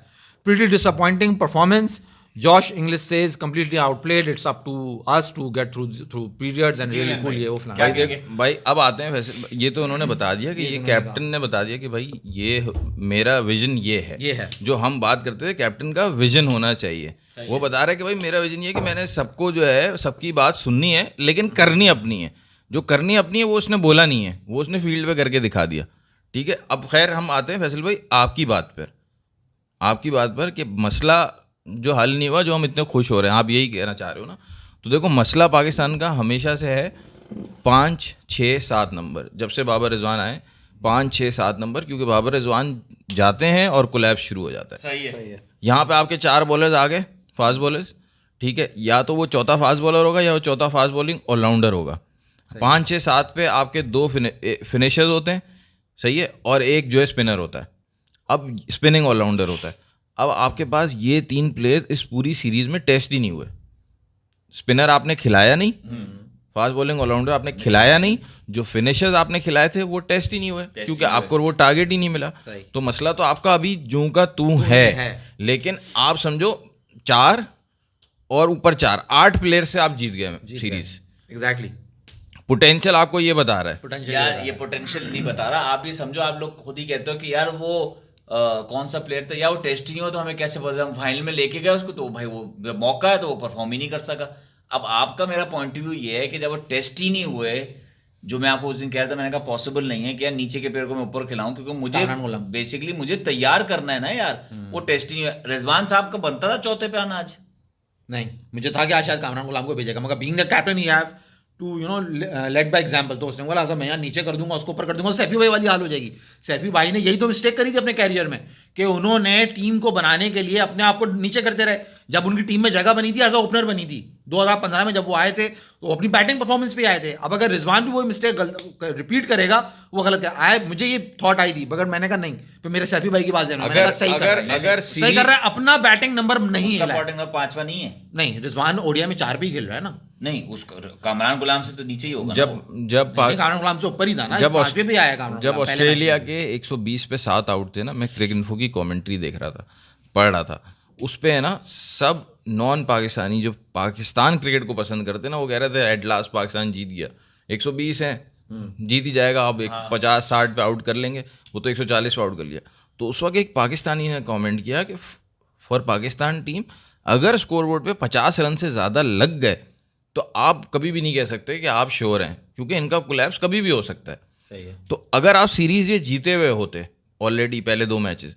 S2: Pretty disappointing performance. Josh English says completely outplayed. It's up to us to get through periods and really cool. ये वो फलाना।
S1: भाई अब आते हैं वैसे, ये तो उन्होंने बता दिया कि ये कैप्टन ने बता दिया कि भाई ये मेरा विजन ये है जो हम बात करते थे कैप्टन का विजन होना चाहिए। वो बता रहा है कि भाई मेरा विजन ये है कि मैंने सबको जो है सबकी बात सुननी है लेकिन करनी अपनी है। जो करनी अपनी है वो उसने बोला नहीं है, वो उसने फील्ड पे करके दिखा दिया। ठीक है, अब खैर हम आते हैं फैसल भाई आपकी बात पर कि मसला जो हल नहीं हुआ, जो हम इतने खुश हो रहे हैं, आप यही कहना चाह रहे हो ना। तो देखो मसला पाकिस्तान का हमेशा से है 5, 6, 7 नंबर। जब से बाबर रिजवान आए 5, 6, 7 नंबर, क्योंकि बाबर रिजवान जाते हैं और कोलैप्स शुरू हो जाता है।
S3: सही है।
S1: यहाँ पे आपके 4 बॉलर्स आ गए, फास्ट बॉलर्स। ठीक है, या तो वो चौथा फास्ट बॉलर होगा या वो चौथा फास्ट बॉलिंग ऑलराउंडर होगा। 5, 6, 7 पे आपके 2 फिनिशर्स होते हैं, सही है, और एक जो है स्पिनर होता है। अब स्पिनिंग ऑलराउंडर होता है। अब आपके पास ये 3 प्लेयर इस पूरी सीरीज में टेस्ट ही नहीं हुए। स्पिनर आपने खिलाया नहीं, फास्ट बॉलिंग ऑलराउंडर आपने खिलाया नहीं, जो फिनिशर्स आपने खिलाए थे वो टेस्ट ही नहीं हुए क्योंकि आपको वो टारगेट ही नहीं मिला। तो मसला तो आपका अभी जूं का तू है। लेकिन आप समझो 4 और ऊपर 4, 8 प्लेयर से आप जीत गए सीरीज।
S2: एग्जैक्टली।
S1: पोटेंशियल आपको ये बता रहा है
S3: यार, ये पोटेंशियल नहीं बता रहा। आप ये समझो, आप लोग खुद ही कहते हो कि यार वो कौन सा प्लेयर था, या वो टेस्ट ही नहीं हो तो हमें कैसे पता, हम फाइनल में लेके गए उसको तो भाई वो मौका है तो वो परफॉर्म ही नहीं कर सका। अब आपका मेरा पॉइंट ऑफ व्यू ये है कि जब वो टेस्ट ही नहीं हुए, जो मैं आपको उस दिन कह रहा था, मैंने कहा पॉसिबल नहीं है कि यार नीचे के प्लेयर को मैं ऊपर खिलाऊं, क्योंकि मुझे बेसिकली मुझे तैयार करना है ना यार। वो टेस्ट ही नहीं हुआ। रिजवान साहब का बनता था चौथे पे आना आज।
S2: नहीं, मुझे था कि आज शायद कामरान गुलाम को भेजेगा, मगर being the captain he have to you know led by example. तो उसने बोला अगर मैं यहाँ नीचे कर दूंगा उसको ऊपर कर दूंगा, सैफी भाई वाली हाल हो जाएगी। सैफी भाई ने यही तो मिस्टेक करी थी अपने कैरियर में कि उन्होंने टीम को बनाने के लिए अपने आप को नीचे करते रहे। जब उनकी टीम में जगह बनी थी एज अ ओपनर बनी थी 2015 में, जब वो आए थे तो अपनी बैटिंग परफॉर्मेंस पे आए थे। अब अगर रिजवान भी वही मिस्टेक रिपीट करेगा वो गलत है। आए मुझे ये थॉट आई थी, मगर मैंने कहा नहीं, तो मेरे सैफी भाई की बात है, मैंने कहा सही कर रहा है, अपना बैटिंग नंबर नहीं है,
S3: बैटिंग नंबर 5वां नहीं है।
S2: नहीं, रिजवान ओडिया में 4 पे ही खेल रहा है ना।
S3: नहीं, उसका कामरान गुलाम से तो नीचे ही होगा।
S1: जब
S2: कामरान गुलाम से ऊपर ही था ना,
S1: जब
S2: 5वें पे आया कामरान
S1: जब
S2: गुलाम पहले मैच
S1: ऑस्ट्रेलिया
S2: में।
S1: के 120 पे 7 आउट थे ना, मैं क्रिकेट इन्फो की कमेंट्री देख रहा था, पढ़ रहा था, उस पे है ना सब नॉन पाकिस्तानी जो पाकिस्तान क्रिकेट को पसंद करते ना, वो कह रहे थे एट लास्ट पाकिस्तान जीत गया। 120 है, जीत ही जाएगा, अब 50-60 पे आउट कर लेंगे, वो तो 140 पे आउट कर लिया। तो उस वक्त एक पाकिस्तानी ने कमेंट किया कि फॉर पाकिस्तान टीम अगर स्कोरबोर्ड पे 50 रन से ज़्यादा लग गए तो आप कभी भी नहीं कह सकते कि आप श्योर हैं, क्योंकि इनका कोलैप्स कभी भी हो सकता है।
S2: सही है।
S1: तो अगर आप सीरीज ये जीते हुए होते ऑलरेडी पहले 2 मैचेस,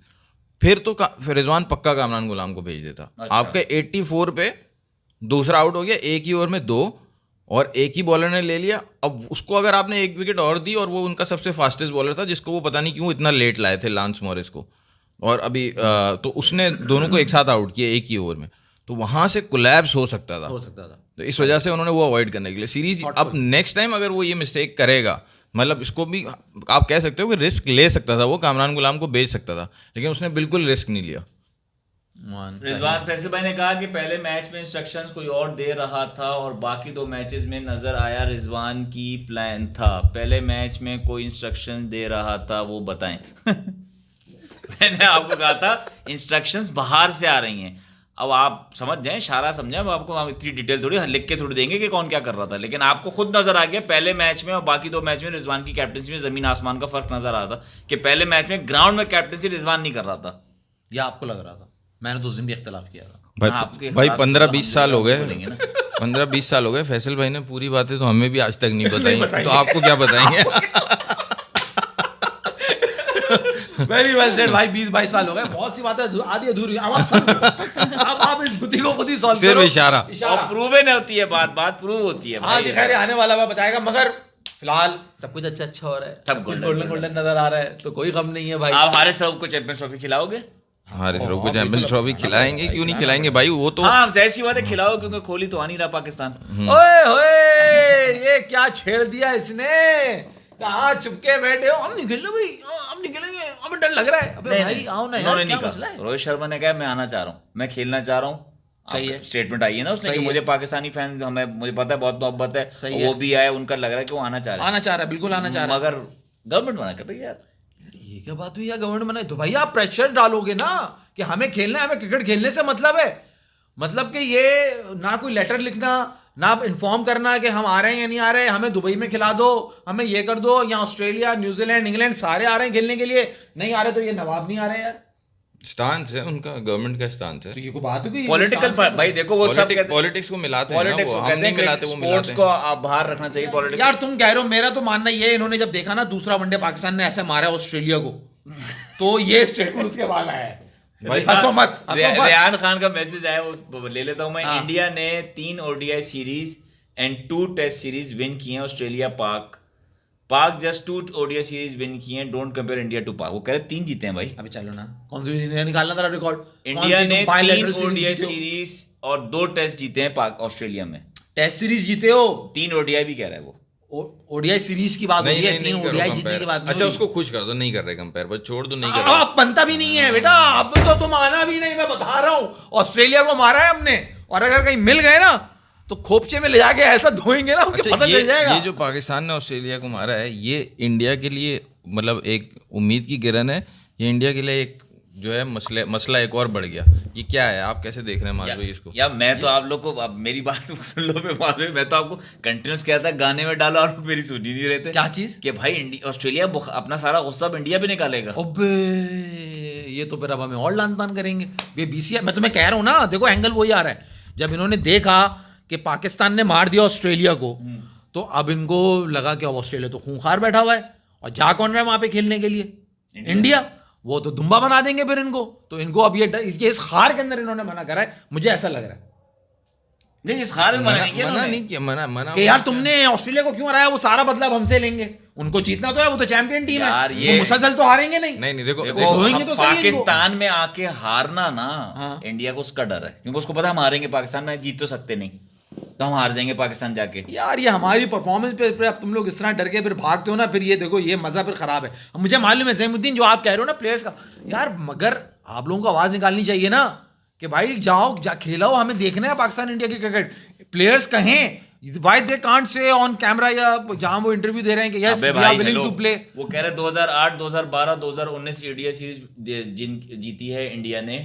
S1: फिर तो फिर रिजवान पक्का कामरान गुलाम को भेज देता।
S3: अच्छा।
S1: आपके 84 पे दूसरा आउट हो गया, एक ही ओवर में 2, और एक ही बॉलर ने ले लिया। अब उसको अगर आपने 1 विकेट और दी, और वो उनका सबसे फास्टेस्ट बॉलर था जिसको वो पता नहीं क्यों इतना लेट लाए थे, लांस मॉरिस को, और अभी तो उसने दोनों को एक साथ आउट किया एक ही ओवर में, तो वहां से कोलैप्स हो सकता था। तो इस वजह से उन्होंने वो अवॉइड करने के लिए सीरीज, अब नेक्स्ट टाइम अगर वो ये मिस्टेक करेगा, मतलब इसको भी आप कह सकते हो कि रिस्क ले सकता था वो, कामरान गुलाम को भेज सकता था, लेकिन उसने बिल्कुल रिस्क नहीं लिया।
S3: रिजवान फैसल भाई ने कहा कि पहले मैच में इंस्ट्रक्शंस कोई और दे रहा था और बाकी 2 मैचेस में नजर आया रिजवान की प्लान था। पहले मैच में कोई इंस्ट्रक्शन दे रहा था, वो बताएं। मैंने आपको कहा था इंस्ट्रक्शंस बाहर से आ रही हैं। अब आप समझ जाएं, इशारा समझें, अब आपको हम इतनी डिटेल थोड़ी लिख के थोड़ी देंगे कि कौन क्या कर रहा था, लेकिन आपको खुद नजर आ गया पहले मैच में और बाकी 2 मैच में रिजवान की कैप्टनसी में जमीन आसमान का फर्क नजर आ रहा था कि पहले मैच में ग्राउंड में कैप्टनसी रिजवान नहीं कर रहा था।
S2: या आपको लग रहा था? मैंने तो उस दिन भी इख्तिलाफ किया था।
S1: भाई 15-20 साल हो गए, 15-20 साल हो गए, फैसल भाई ने पूरी बातें तो हमें भी आज तक नहीं बताई, तो आपको क्या बताएंगे?
S2: वेरी वेल सेड भाई, 20-22 साल हो गए, बहुत सी बातें आधी अधूरी। अब आप इस बुद्धि को खुद ही सॉल्व करो।
S1: सिर्फ इशारा
S3: और प्रूवन होती है, बात प्रूव होती है
S2: हाँ
S3: भाई।
S2: खैर आने वाला बताएगा, मगर फिलहाल सब कुछ अच्छा हो रहा है,
S3: सब
S2: गोल्डन नजर आ रहा है, तो कोई गम नहीं है भाई।
S3: आप हारिस रऊफ को चैंपियंस ट्रॉफी खिलाओगे?
S1: हारिस रऊफ को चैंपियंस ट्रॉफी खिलाएंगे, क्यों नहीं खिलाएंगे भाई, वो तो
S3: हाँ जाहिर सी बात है खिलाओ, क्योंकि कोहली तो आ नहीं रहा पाकिस्तान।
S2: ओए होए, ये क्या छेड़ दिया इसने, कहाँ छुपके बैठे हो? हम नहीं खेलने भाई, हम नहीं खेलेंगे, हमें डर लग रहा है। अबे भाई आओ ना यार, क्या मसला है?
S3: रोहित शर्मा ने कहा मैं आना चाह रहा हूँ, मैं खेलना चाह रहा हूँ।
S2: सही है,
S3: स्टेटमेंट आई है ना उसने कि मुझे पाकिस्तानी फैन, हमें मुझे पता है बहुत मोहब्बत है, वो भी आए, उनका लग रहा है कि वो आना चाह रहे हैं,
S2: बिल्कुल आना चाह रहा है,
S3: मगर गवर्नमेंट मना कर रही है यार।
S2: ये क्या बात हुई यार, गवर्नमेंट बनाए तो भाई आप प्रेशर डालोगे ना कि हमें खेलना है, हमें क्रिकेट खेलने से मतलब है। मतलब कि ये ना कोई लेटर लिखना, ना इन्फॉर्म करना कि हम आ रहे हैं या नहीं आ रहे हैं, हमें दुबई में खिला दो, हमें ये कर दो, या ऑस्ट्रेलिया, न्यूजीलैंड, इंग्लैंड सारे आ रहे हैं खेलने के लिए, नहीं आ रहे तो ये नवाब नहीं आ रहे यार।
S1: स्टांस है उनका, गवर्नमेंट का स्टांस है।
S2: तो ये को बात है
S3: पॉलिटिकल भाई देखो, वो सब
S1: पॉलिटिक्स को मिलाते हैं,
S3: पॉलिटिक्स को
S1: हम नहीं मिलाते, वो मिलाते
S3: स्पोर्ट्स को आप बाहर रखना चाहिए पॉलिटिक्स।
S2: यार तुम कह रहे हो, मेरा तो मानना ये है, इन्होंने जब देखा ना दूसरा वनडे पाकिस्तान ने ऐसे मारा ऑस्ट्रेलिया को, तो ये स्टेटमेंट उसके बाद आया है। हंसो मत,
S3: रेहान खान का मैसेज आया, वो ले लेता हूं मैं।
S2: हाँ।
S3: इंडिया ने 3 ODI series and 2 test series win किए हैं, ऑस्ट्रेलिया पाक जस्ट 2 ओडीआई सीरीज विन किए हैं, डोंट कंपेयर इंडिया टू पाक। वो कह रहे 3 जीते हैं भाई।
S2: अबे चलो ना, कौन सी निकालना था रिकॉर्ड?
S3: इंडिया ने 3 ओडीआई सीरीज और 2 टेस्ट जीते हैं पाक ऑस्ट्रेलिया में।
S2: टेस्ट सीरीज जीते हो,
S3: 3 ओडीआई भी कह रहा है वो।
S2: ओडीआई सीरीज की बात हो रही है, 3 ओडीआई जीतने के बाद।
S1: अच्छा उसको खुश कर दो, नहीं कर रहे कंपेयर, बस छोड़ दो, नहीं कर रहे।
S2: अब बनता भी नहीं है बेटा, अब तो तुम आना भी नहीं, मैं बता रहा हूँ। ऑस्ट्रेलिया को मारा है हमने, और अगर कहीं मिल गए ना तो खोपचे में ले जाके ऐसा धोएंगे ना,
S1: अच्छा,
S2: पता चल जाएगा।
S1: ये जो पाकिस्तान ने ऑस्ट्रेलिया को मारा है, ये इंडिया के लिए मतलब एक उम्मीद की किरण है, ये इंडिया के लिए एक जो है मसला एक और बढ़ गया। ये क्या है, आप कैसे देख रहे हैं माधवी इसको?
S3: या मैं तो आप लोग को, अब मेरी बात सुन लो पे माधवी, मैं तो आपको कंटिन्यूस कहता था गाने में डालो और मेरी सुन ही नहीं रहे थे।
S2: क्या चीज?
S3: कि भाई ऑस्ट्रेलिया अपना सारा गुस्सा अब इंडिया पे निकालेगा।
S2: अबे ये तो फिर अब हमें और लान तान करेंगे। ये BCCI, मैं तुम्हें कह रहा हूँ ना, देखो एंगल वही आ रहा है, जब इन्होंने देखा कि पाकिस्तान ने मार दिया ऑस्ट्रेलिया को, तो अब इनको लगा कि अब ऑस्ट्रेलिया तो खूंखार बैठा हुआ है, और जा कौन रहा है वहां पे खेलने के लिए? इंडिया। वो तो दुम्बा बना देंगे फिर इनको, तो इनको अब ये इस हार के अंदर इन्होंने मना करा है, मुझे ऐसा लग रहा है।
S3: नहीं, इस हार में मना नहीं किया
S1: मना
S3: उन्होंने।
S1: नहीं किया, मना
S2: कि यार तुमने ऑस्ट्रेलिया को क्यों हराया, वो सारा बदला अब हमसे लेंगे, उनको जीतना तो है, वो तो चैंपियन टीम
S3: यार
S2: है,
S3: ये-
S2: वो मुसलसल तो हारेंगे नहीं।
S1: नहीं देखो
S3: देखो,
S2: धोएंगे
S3: हम
S2: तो सही है इनको।
S3: पाकिस्तान में आके हारना ना,
S2: हाँ।
S3: इंडिया को उसका डर है, क्योंकि उसको पता है हम हारेंगे, पाकिस्तान में जीत तो सकते नहीं, तो हम हार जाएंगे पाकिस्तान जाके।
S2: यार ये हमारी परफॉर्मेंस पे अब तुम लोग इस तरह डर के फिर भागते हो ना, फिर ये देखो ये मजा फिर खराब है। अब मुझे मालूम है ज़ैनुद्दीन जो आप कह रहे हो ना प्लेयर्स का, यार मगर आप लोगों को आवाज निकालनी चाहिए ना कि भाई जाओ खेलाओ, हमें देखना है पाकिस्तान इंडिया की क्रिकेट। प्लेयर्स कहें why they can't say on camera या जहां वो इंटरव्यू दे रहे हैं कि यस
S3: अबे
S2: वी आर
S3: भाई,
S2: विलिंग
S3: हेलो,
S2: टू प्ले।
S3: वो कह रहे 2008, 2012, 2019 एडीआई सीरीज जिन जीती है इंडिया ने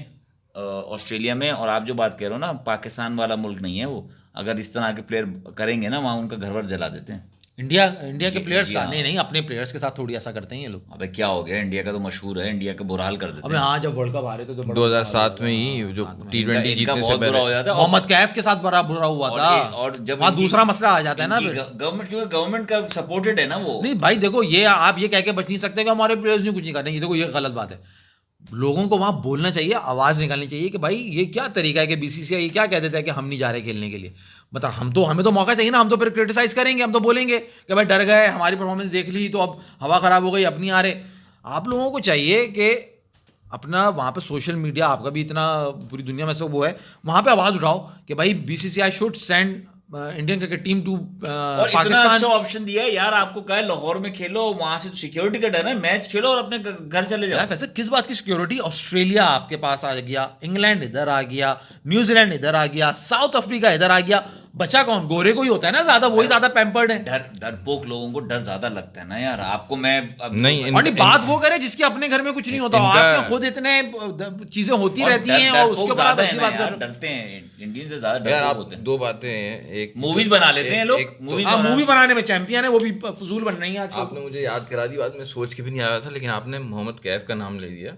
S3: ऑस्ट्रेलिया में, और आप जो बात कह रहे हो ना, पाकिस्तान वाला मुल्क नहीं है वो। अगर इस तरह के प्लेयर करेंगे ना, वहाँ उनका घर वर जला देते हैं।
S2: इंडिया के
S3: जी,
S2: प्लेयर्स
S3: जी,
S2: का
S3: हाँ।
S2: नहीं अपने प्लेयर्स के साथ थोड़ी ऐसा करते हैं ये लोग।
S3: अबे क्या हो गया, इंडिया का तो मशहूर है, इंडिया का बुरा हाल कर देते
S2: अबे
S3: हैं।
S2: हाँ, जब वर्ल्ड कप आ रहे थे तो बड़ा
S1: 2007 में ही जो T20
S3: इनका
S1: जीतने से
S3: बहुत बुरा हो
S1: पहले
S3: जाता है।
S2: मोहम्मद कैफ के साथ बड़ा बुरा हुआ था,
S3: और जब
S2: वहाँ
S3: इनकी-
S2: दूसरा मसला आ जाता है ना
S3: इनकी
S2: फिर।
S3: गवर्नमेंट, क्योंकि गवर्नमेंट का सपोर्टेड है ना वो।
S2: नहीं भाई देखो, ये आप ये कह के बच नहीं सकते कि हमारे प्लेयर्स ने कुछ नहीं करना, ये देखो ये गलत बात है। लोगों को वहां बोलना चाहिए, आवाज निकालनी चाहिए कि भाई ये क्या तरीका है कि BCCI ये क्या कह देता है कि हम नहीं जा रहे खेलने के लिए। मतलब हमें तो मौका चाहिए ना, हम तो फिर क्रिटिसाइज करेंगे, हम तो बोलेंगे कि भाई डर गए, हमारी परफॉर्मेंस देख ली तो अब हवा खराब हो गई, अब नहीं आ रहे। आप लोगों को चाहिए कि अपना वहाँ पे सोशल मीडिया आपका भी इतना पूरी दुनिया में से वो है, वहाँ पे आवाज़ उठाओ कि भाई BCCI should send Indian cricket team to
S3: और इतना अच्छा
S2: पाकिस्तान।
S3: ऑप्शन दिया है यार आपको, क्या है, लाहौर में खेलो, वहां से तो सिक्योरिटी का डर है, मैच खेलो और अपने घर चले जाओ।
S2: यार वैसे किस बात की सिक्योरिटी? ऑस्ट्रेलिया आपके पास आ गया, इंग्लैंड इधर आ गया, न्यूजीलैंड इधर आ गया, साउथ अफ्रीका इधर आ गया, बचा कौन? गोरे को ही होता है ना ज्यादा, वही ज्यादा पैम्पर्ड है।
S3: डरपोक लोगों को डर ज्यादा लगता है ना यार। आपको मैं
S1: नहीं,
S2: और नहीं बात वो करे जिसके अपने घर में कुछ नहीं होता,
S1: इनका-
S2: आपके खुद इतने चीजें होती रहती हैं और उसके ऊपर आप ऐसी बात कर।
S3: डरते हैं, इंडियन से ज्यादा
S1: यार
S3: डरपोक
S1: आप
S3: होते हैं।
S1: दो बातें हैं, एक
S3: मूवीज बना लेते हैं लोग, मूवीज
S2: हाँ, मूवी बनाने में चैंपियन है, वो भी फजूल बन रही है आजकल।
S1: आपने मुझे याद करा दी बात, मैं सोच के भी नहीं आया था, लेकिन आपने मोहम्मद कैफ का नाम ले लिया।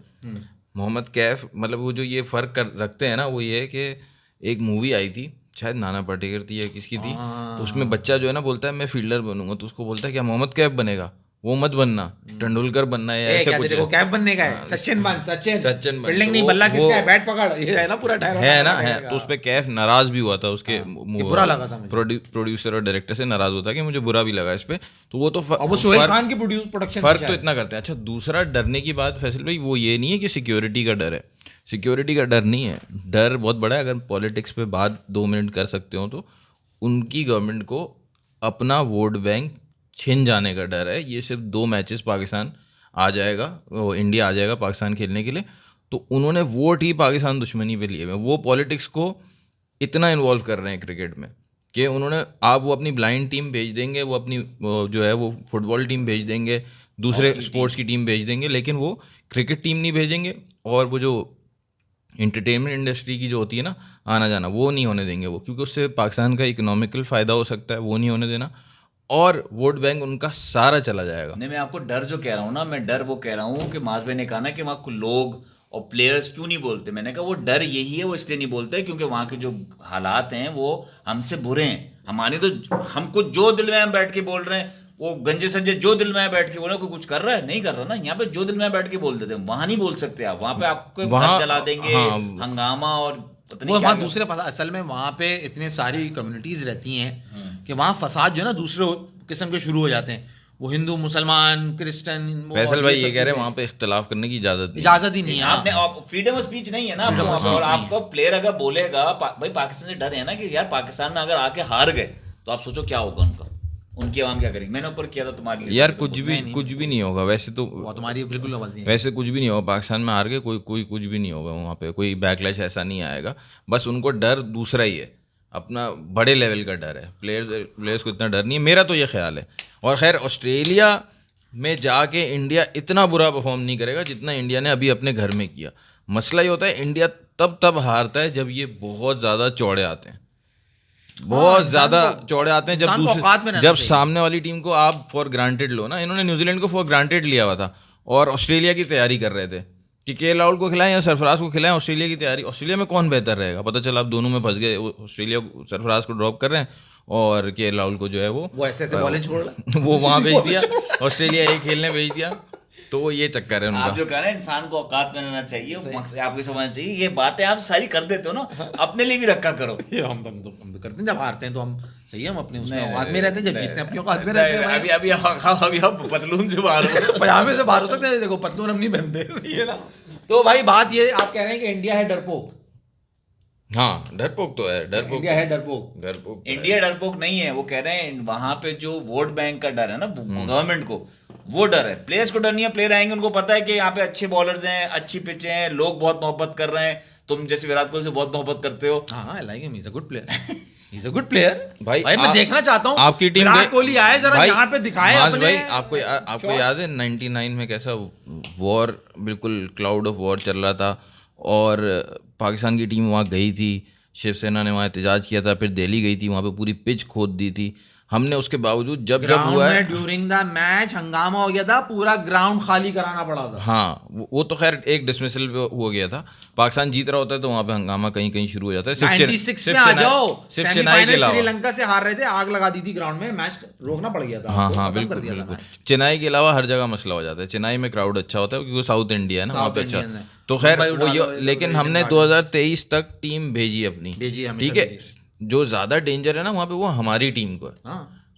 S1: मोहम्मद कैफ, मतलब वो जो ये फर्क रखते हैं ना, वो ये है कि एक मूवी आई थी, शायद नाना पाटेकर थी या किसकी थी, उसमें बच्चा जो है ना बोलता है मैं फील्डर बनूंगा, तो उसको बोलता है क्या मोहम्मद कैफ बनेगा? वो मत बनना, तेंदुलकर बनना है, ऐसा कुछ
S2: देखो कैफ बनने का है, सचिन बन,
S1: सचिन बन।
S2: फील्डिंग नहीं,
S1: तो
S2: बल्ला किसका
S1: वो-
S2: है, बैट पकड़, ये है ना पूरा डायलॉग
S1: है ना, है। तो उस पे कैफ नाराज भी हुआ था, उसके
S2: बुरा लगा था मुझे।
S1: प्रोड्यूसर और डायरेक्टर से नाराज होता कि मुझे बुरा भी लगा इस पे। तो वो तो
S2: और वो सोहेल खान की प्रोडक्शन
S1: फर्क तो इतना करते हैं। अच्छा, दूसरा डरने की बात फैसल भाई, वो ये नहीं है कि सिक्योरिटी का डर है, सिक्योरिटी का डर नहीं है, डर बहुत बड़ा है। अगर पॉलिटिक्स पे बात 2 मिनट कर सकते हो तो उनकी गवर्नमेंट को अपना वोट बैंक छिन जाने का डर है। ये सिर्फ 2 मैचेस पाकिस्तान आ जाएगा, वो इंडिया आ जाएगा पाकिस्तान खेलने के लिए, तो उन्होंने वोट ही पाकिस्तान दुश्मनी पे लिए हुए। वो पॉलिटिक्स को इतना इन्वॉल्व कर रहे हैं क्रिकेट में कि उन्होंने, आप वो अपनी ब्लाइंड टीम भेज देंगे, वो अपनी जो है वो फुटबॉल टीम भेज देंगे, दूसरे स्पोर्ट्स की टीम भेज देंगे, लेकिन वो क्रिकेट टीम नहीं भेजेंगे। और वो जो इंटरटेनमेंट इंडस्ट्री की जो होती है ना आना जाना, वो नहीं होने देंगे वो, क्योंकि उससे पाकिस्तान का इकोनॉमिकल फ़ायदा हो सकता है, वो नहीं होने देना, और वोट बैंक उनका सारा चला जाएगा।
S3: नहीं, मैं आपको डर जो कह रहा हूँ ना, मैं डर वो कह रहा हूँ कि मास भाई ने कहा ना कि वहाँ को लोग और प्लेयर्स क्यों नहीं बोलते, मैंने कहा वो डर यही है, वो इसलिए नहीं बोलते क्योंकि वहाँ के जो हालात हैं वो हमसे बुरे हैं। हमारी तो, हमको जो दिल में हम बैठ के बोल रहे हैं, वो गंजे संजय जो दिल में बैठ के बोल रहे हैं, कोई कुछ कर रहा है, नहीं कर रहा ना। यहाँ पे जो दिल में बैठ के बोल देते हैं, वहाँ नहीं बोल सकते आप, वहाँ पे आपको घर जला देंगे, हंगामा और
S2: वो वहाँ दूसरे असल में वहाँ पे इतने सारी कम्युनिटीज रहती हैं कि वहाँ फसाद जो है ना दूसरे किस्म के शुरू हो जाते हैं, वो हिंदू, मुसलमान, क्रिश्चियन।
S1: फैसल भाई ये कह रहे हैं वहाँ पे इख्तिलाफ करने की
S2: इजाजत ही नहीं है।
S3: आपने फ्रीडम ऑफ स्पीच नहीं है ना आपको वहाँ पे। और आपका प्लेयर अगर बोलेगा भाई पाकिस्तान से डर है ना कि यार पाकिस्तान में अगर आके हार गए तो आप सोचो क्या होगा उनका, उनकी आवाम क्या करेगी। मैंने ऊपर किया था तुम्हारे लिए
S1: यार, कुछ भी नहीं होगा वैसे तो,
S2: तुम्हारी बिल्कुल आवाज नहीं है।
S1: वैसे कुछ भी नहीं होगा पाकिस्तान में हार के, कोई कुछ भी नहीं होगा वहाँ पे, कोई बैकलैश ऐसा नहीं आएगा। बस उनको डर दूसरा ही है, अपना बड़े लेवल का डर है, प्लेयर्स को इतना डर नहीं है, मेरा तो ये ख्याल है। और खैर ऑस्ट्रेलिया में जाके इंडिया इतना बुरा परफॉर्म नहीं करेगा जितना इंडिया ने अभी अपने घर में किया। मसला ये होता है इंडिया तब हारता है जब ये बहुत ज़्यादा चौड़े आते हैं, बहुत ज़्यादा चौड़े आते हैं, जब सामने वाली टीम को आप फॉर ग्रांटेड लो ना। इन्होंने न्यूजीलैंड को फॉर ग्रांटेड लिया हुआ था और ऑस्ट्रेलिया की तैयारी कर रहे थे कि केएल राहुल को खिलाएं या सरफराज को खिलाएं, ऑस्ट्रेलिया की तैयारी, ऑस्ट्रेलिया में कौन बेहतर रहेगा, पता चला आप दोनों में फंस गए, ऑस्ट्रेलिया सरफराज को ड्रॉप कर रहे हैं और केएल राहुल को जो है वो
S2: ऐसे ऐसे बॉलें छोड़ रहा है।
S1: वो वहाँ भेज दिया, ऑस्ट्रेलिया एक खेलने भेज दिया, तो वो ये चक्कर है
S3: आप
S1: उनका।
S3: जो कह रहे हैं इंसान को औकात में रहना चाहिए, मकसद आपको समझना चाहिए, ये बातें आप सारी कर देते हो ना, अपने लिए भी रखा करो।
S2: ये हम तो करते हैं, जब हारते हैं तो हम सही है, हम अपने उसमें
S3: नहीं,
S2: औकात में रहते हैं, जब
S3: नहीं,
S2: जीतते हैं अपनी औकात में रहते हैं भाई।
S3: अभी आप पतलून से बाहर हो।
S2: पजामे से बाहर हो सकते हैं, देखो पतलून हम नहीं पहनते, ये ना। तो भाई बात ये आप कह रहे हैं कि इंडिया है डरपोक।
S1: हाँ डरपोक तो है, डरपोक
S2: इंडिया है डरपोक।
S1: डरपोक तो है।
S3: इंडिया डरपोक नहीं है, वो कह रहे हैं वहां पे जो वोट बैंक का डर है ना गवर्नमेंट को, वो डर है। प्लेयर्स को डर नहीं है, प्लेयर आएंगे उनको पता है कि यहाँ पे अच्छे बॉलर्स हैं, अच्छी पिचें हैं, लोग बहुत मोहब्बत कर रहे हैं, तुम जैसे विराट कोहली से बहुत मोहब्बत करते हो।
S2: हाँ I like him, he is a good player, he is a good player.
S1: भाई
S2: मैं देखना चाहता हूँ
S1: आपकी टीम
S2: विराट कोहली आए, जरा
S1: भाई,
S2: यहाँ पे दिखाए
S1: मास
S2: अपने।
S1: भाई आपको याद है 99 में कैसा वॉर, बिल्कुल क्लाउड ऑफ वॉर चल रहा था और पाकिस्तान की टीम वहाँ गई थी, शिवसेना ने वहाँ एहतजाज किया था, फिर दिल्ली गई थी, वहाँ पे पूरी पिच खोद दी थी हमने, उसके बावजूद जब हुआ है
S2: ड्यूरिंग द मैच हंगामा हो गया था, पूरा ग्राउंड खाली कराना पड़ा था।
S1: हाँ वो तो खैर एक डिसमिसल हो गया था, पाकिस्तान जीत रहा होता है तो वहाँ पे हंगामा कहीं कहीं शुरू हो जाता है।
S2: 96 में आ जाओ,
S1: सिर्फ चेन्नई के अलावा,
S2: श्रीलंका से हार रहे थे, आग लगा दी थी ग्राउंड में, मैच रोकना पड़ गया था।
S1: हाँ हाँ बिल्कुल बिल्कुल, चेन्नई के अलावा हर जगह मसला हो जाता है। चेन्नई में क्राउड अच्छा होता है क्योंकि साउथ इंडिया है ना, वहाँ पे अच्छा, तो खैर वो, लेकिन हमने 2023 तक टीम भेजी अपनी, ठीक है। जो ज्यादा डेंजर है ना वहाँ पे वो हमारी टीम को है,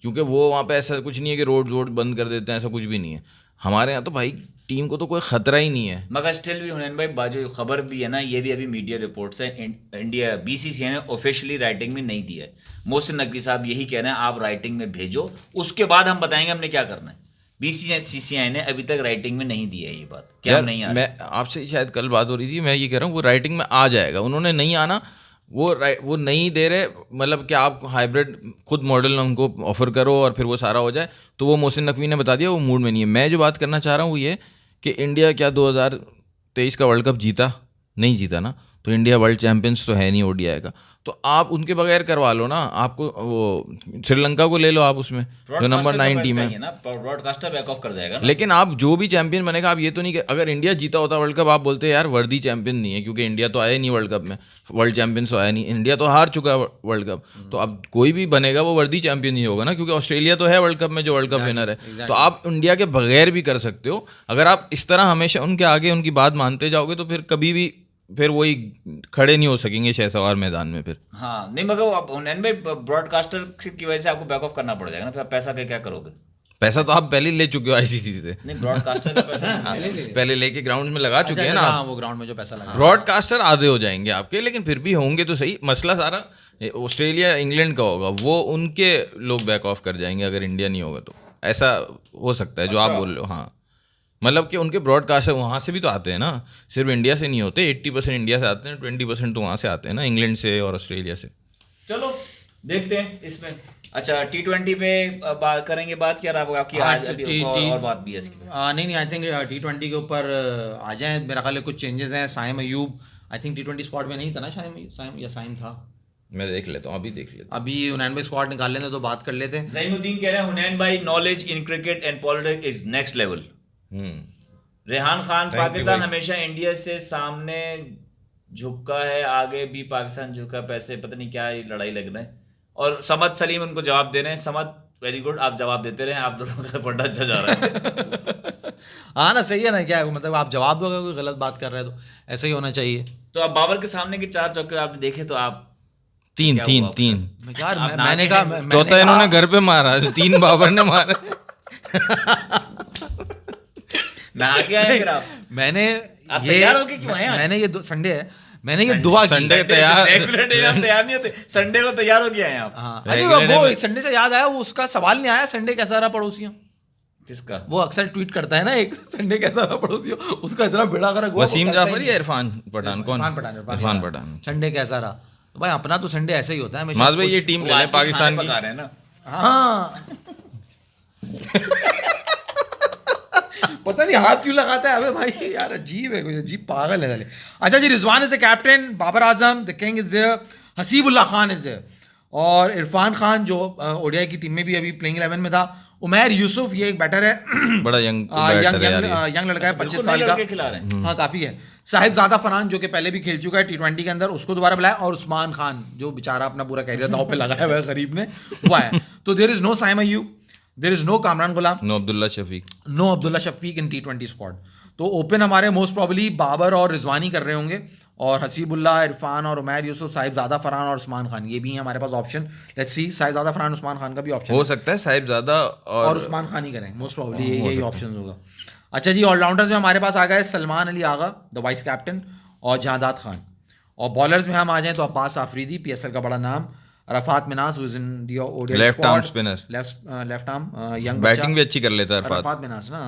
S1: क्योंकि वो वहाँ पे ऐसा कुछ नहीं है कि रोड बंद कर देते हैं, ऐसा कुछ भी नहीं है। हमारे यहाँ तो भाई टीम को तो कोई खतरा ही नहीं है।
S3: मगर स्टिल भी हुनैन भाई बाजू खबर भी है ना, ये भी अभी मीडिया रिपोर्ट्स है, इंडिया बीसीसीआई ने ऑफिशियली राइटिंग में नहीं दिया है। मोहसिन नकवी साहब यही कह रहे हैं आप राइटिंग में भेजो, उसके बाद हम बताएंगे हमने क्या करना है। बीसीसीआई ने अभी तक राइटिंग में नहीं दिया है ये बात, क्या हम नहीं आ रहे?
S1: मैं आपसे शायद कल बात हो रही थी, मैं ये कह रहा हूँ वो राइटिंग में आ जाएगा, उन्होंने नहीं आना, वो नहीं दे रहे, मतलब कि आप हाइब्रिड खुद मॉडल उनको ऑफर करो और फिर वो सारा हो जाए, तो वो मोहसिन नकवी ने बता दिया वो मूड में नहीं है। मैं जो बात करना चाह रहा हूँ वो ये कि इंडिया क्या 2023 का वर्ल्ड कप जीता? नहीं जीता ना, तो इंडिया वर्ल्ड चैंपियंस तो है नहीं ओडीआई का, तो आप उनके बगैर करवा लो ना। आपको वो श्रीलंका को ले लो आप, उसमें जो नंबर 9 टीम है
S3: ना, ब्रॉडकास्टर बैक ऑफ कर जाएगा ना।
S1: लेकिन आप जो भी चैंपियन बनेगा, आप ये तो नहीं कि अगर इंडिया जीता होता वर्ल्ड कप आप बोलते यार वर्दी चैंपियन नहीं है, क्योंकि इंडिया तो आया नहीं वर्ल्ड कप में, वर्ल्ड चैंपियन तो आया नहीं, इंडिया तो हार चुका है वर्ल्ड कप, तो अब कोई भी बनेगा वो वर्दी चैंपियन ही होगा ना, क्योंकि ऑस्ट्रेलिया तो है वर्ल्ड कप में जो वर्ल्ड कप विनर है। तो आप इंडिया के बगैर भी कर सकते हो। अगर आप इस तरह हमेशा उनके आगे उनकी बात मानते जाओगे तो फिर कभी भी फिर वही खड़े नहीं हो सकेंगे शहसवार मैदान में फिर।
S3: हाँ नहीं, मगर आप हुनैन भाई ब्रॉडकास्टर की वजह से आपको बैक ऑफ करना पड़ जाएगा ना, फिर आप पैसा क्या करोगे?
S1: पैसा तो आप पहले ले चुके हो आईसीसी से।
S3: नहीं, ब्रॉडकास्टर का पैसा
S1: पहले लेके ग्राउंड में लगा चुके हैं ना
S2: वो ग्राउंड में जो पैसा लगा,
S1: ब्रॉडकास्टर आधे हो जाएंगे आपके, लेकिन फिर भी होंगे तो सही। मसला सारा ऑस्ट्रेलिया इंग्लैंड का होगा, वो उनके लोग बैक ऑफ कर जाएंगे अगर इंडिया नहीं होगा, तो ऐसा हो सकता है जो आप बोल रहे हो। हाँ मतलब कि उनके ब्रॉडकास्टर वहाँ से भी तो आते हैं ना, सिर्फ इंडिया से नहीं होते, 80% इंडिया से आते हैं, 20% तो वहाँ से आते हैं ना, इंग्लैंड से और ऑस्ट्रेलिया से।
S3: चलो देखते हैं इसमें। अच्छा T20 पे बात करेंगे, बात क्या रहा आपकी आज अभी और बात भी है इसकी?
S2: नहीं आई थिंक T20 के ऊपर आ जाए, मेरा ख्याल है कुछ चेंजेस हैं। Saim Ayub I think T20 squad में नहीं था ना, साइम था,
S1: मैं देख लेता हूँ, अभी देख लेता हूँ।
S2: अभी हुनैन भाई स्क्वाड निकाल लेते तो बात कर लेते हैं।
S3: ज़ैनुद्दीन कह रहे हैं हुनैन भाई knowledge in cricket and politics is next level. Rehan Khan Pakistan हमेशा इंडिया से सामने झुका है, आगे भी पाकिस्तान झुका, पैसे पता नहीं क्या लड़ाई लग रहा है। और समद सलीम उनको जवाब दे रहे हैं, समद वेरी गुड, आप जवाब देते रहे, आप दोनों का पढ़ना अच्छा जा रहा है।
S2: हाँ ना, सही है ना, क्या मतलब आप जवाब दोगे कोई गलत बात कर रहे हैं तो ऐसा ही होना चाहिए।
S3: तो आप बाबर के सामने के 4 चौके आपने देखे तो आप
S1: तीन
S2: यार मैंने कहा
S1: चौथा इन्होंने घर पे मारा, 3 बाबर ने मारा।
S3: नहा के आए फिर आप?
S2: मैंने
S3: आप तैयार होके क्यों आए?
S2: मैंने ये संडे है, मैंने ये दुआ की
S1: संडे तैयार,
S3: तैयार नहीं होते, संडे को तैयार हो गया है आप?
S2: हाँ अरे वो संडे से याद आया, वो उसका सवाल नहीं आया संडे कैसा रहा पड़ोसियों?
S3: किसका?
S2: वो अक्सर ट्वीट करता है ना, एक संडे कैसा रहा पड़ोसियों, उसका इतना बेड़ा गर्क हुआ।
S1: वसीम जाफरी या इरफान पठान? कौन?
S2: इरफान पठान। संडे कैसा रहा? तो भाई अपना तो संडे ऐसा ही होता है।
S1: माज भाई ये टीम ले लें पाकिस्तान की।
S3: पका रहे हैं ना।
S2: हाँ पता नहीं हाथ क्यों लगाता है अबे भाई, यार अजीब है, कोई अजीब पागल है। अच्छा जी, Rizwan is the captain, Babar Azam the king is there, Haseebullah Khan is there, और इरफान खान जो ओडीआई की टीम में भी अभी प्लेइंग 11 में था, उमैर यूसुफ ये एक बैटर है,
S1: बड़ा यंग बैटर है यार ये।
S2: यंग लड़का है, 25
S3: बिल्कुल
S2: साल
S3: नए
S2: का।
S3: लड़के खिला रहे हैं।
S2: हाँ काफी है। साहिबजादा फरहान जो कि पहले भी खेल चुका है T20 के अंदर, उसको दोबारा बुलाया, और उस्मान खान जो बेचारा अपना पूरा कैरियर दांव पे लगाया हुआ है गरीब ने, वो आया। तो there is no Saim Ayub, there is no Kamran Ghulam,
S1: no Abdullah Shafique,
S2: no Abdullah Shafique in T20 squad. तो ओपन हमारे मोस्ट प्रोबेबली बाबर और रिजवानी कर रहे होंगे, और हसीबुल्लाह, इरफान और उमैर यूसुफ, साहिबजादा फरहान और उस्मान खान, ये भी है हमारे पास option. Let's see, Sahibzada Farhan Usman Khan का भी ऑप्शन
S1: हो सकता है साहिबजादा
S2: और उस्मान खान ही करें, मोस्ट प्रोबेबली यही ऑप्शन होगा। अच्छा जी, ऑलराउंडर्स में हमारे पास आ गए सलमान अली आगा द वाइस कैप्टन और जहादात खान, और बॉलर्स में हम आ जाएं तो अब्बास आफरीदी, PSL का बड़ा नाम, Rafat Minhas who is in the ODI
S1: left arm spinner,
S2: left arm young
S1: batting भी अच्छी कर लेता है अरफात।
S2: रफात मिनाज ना,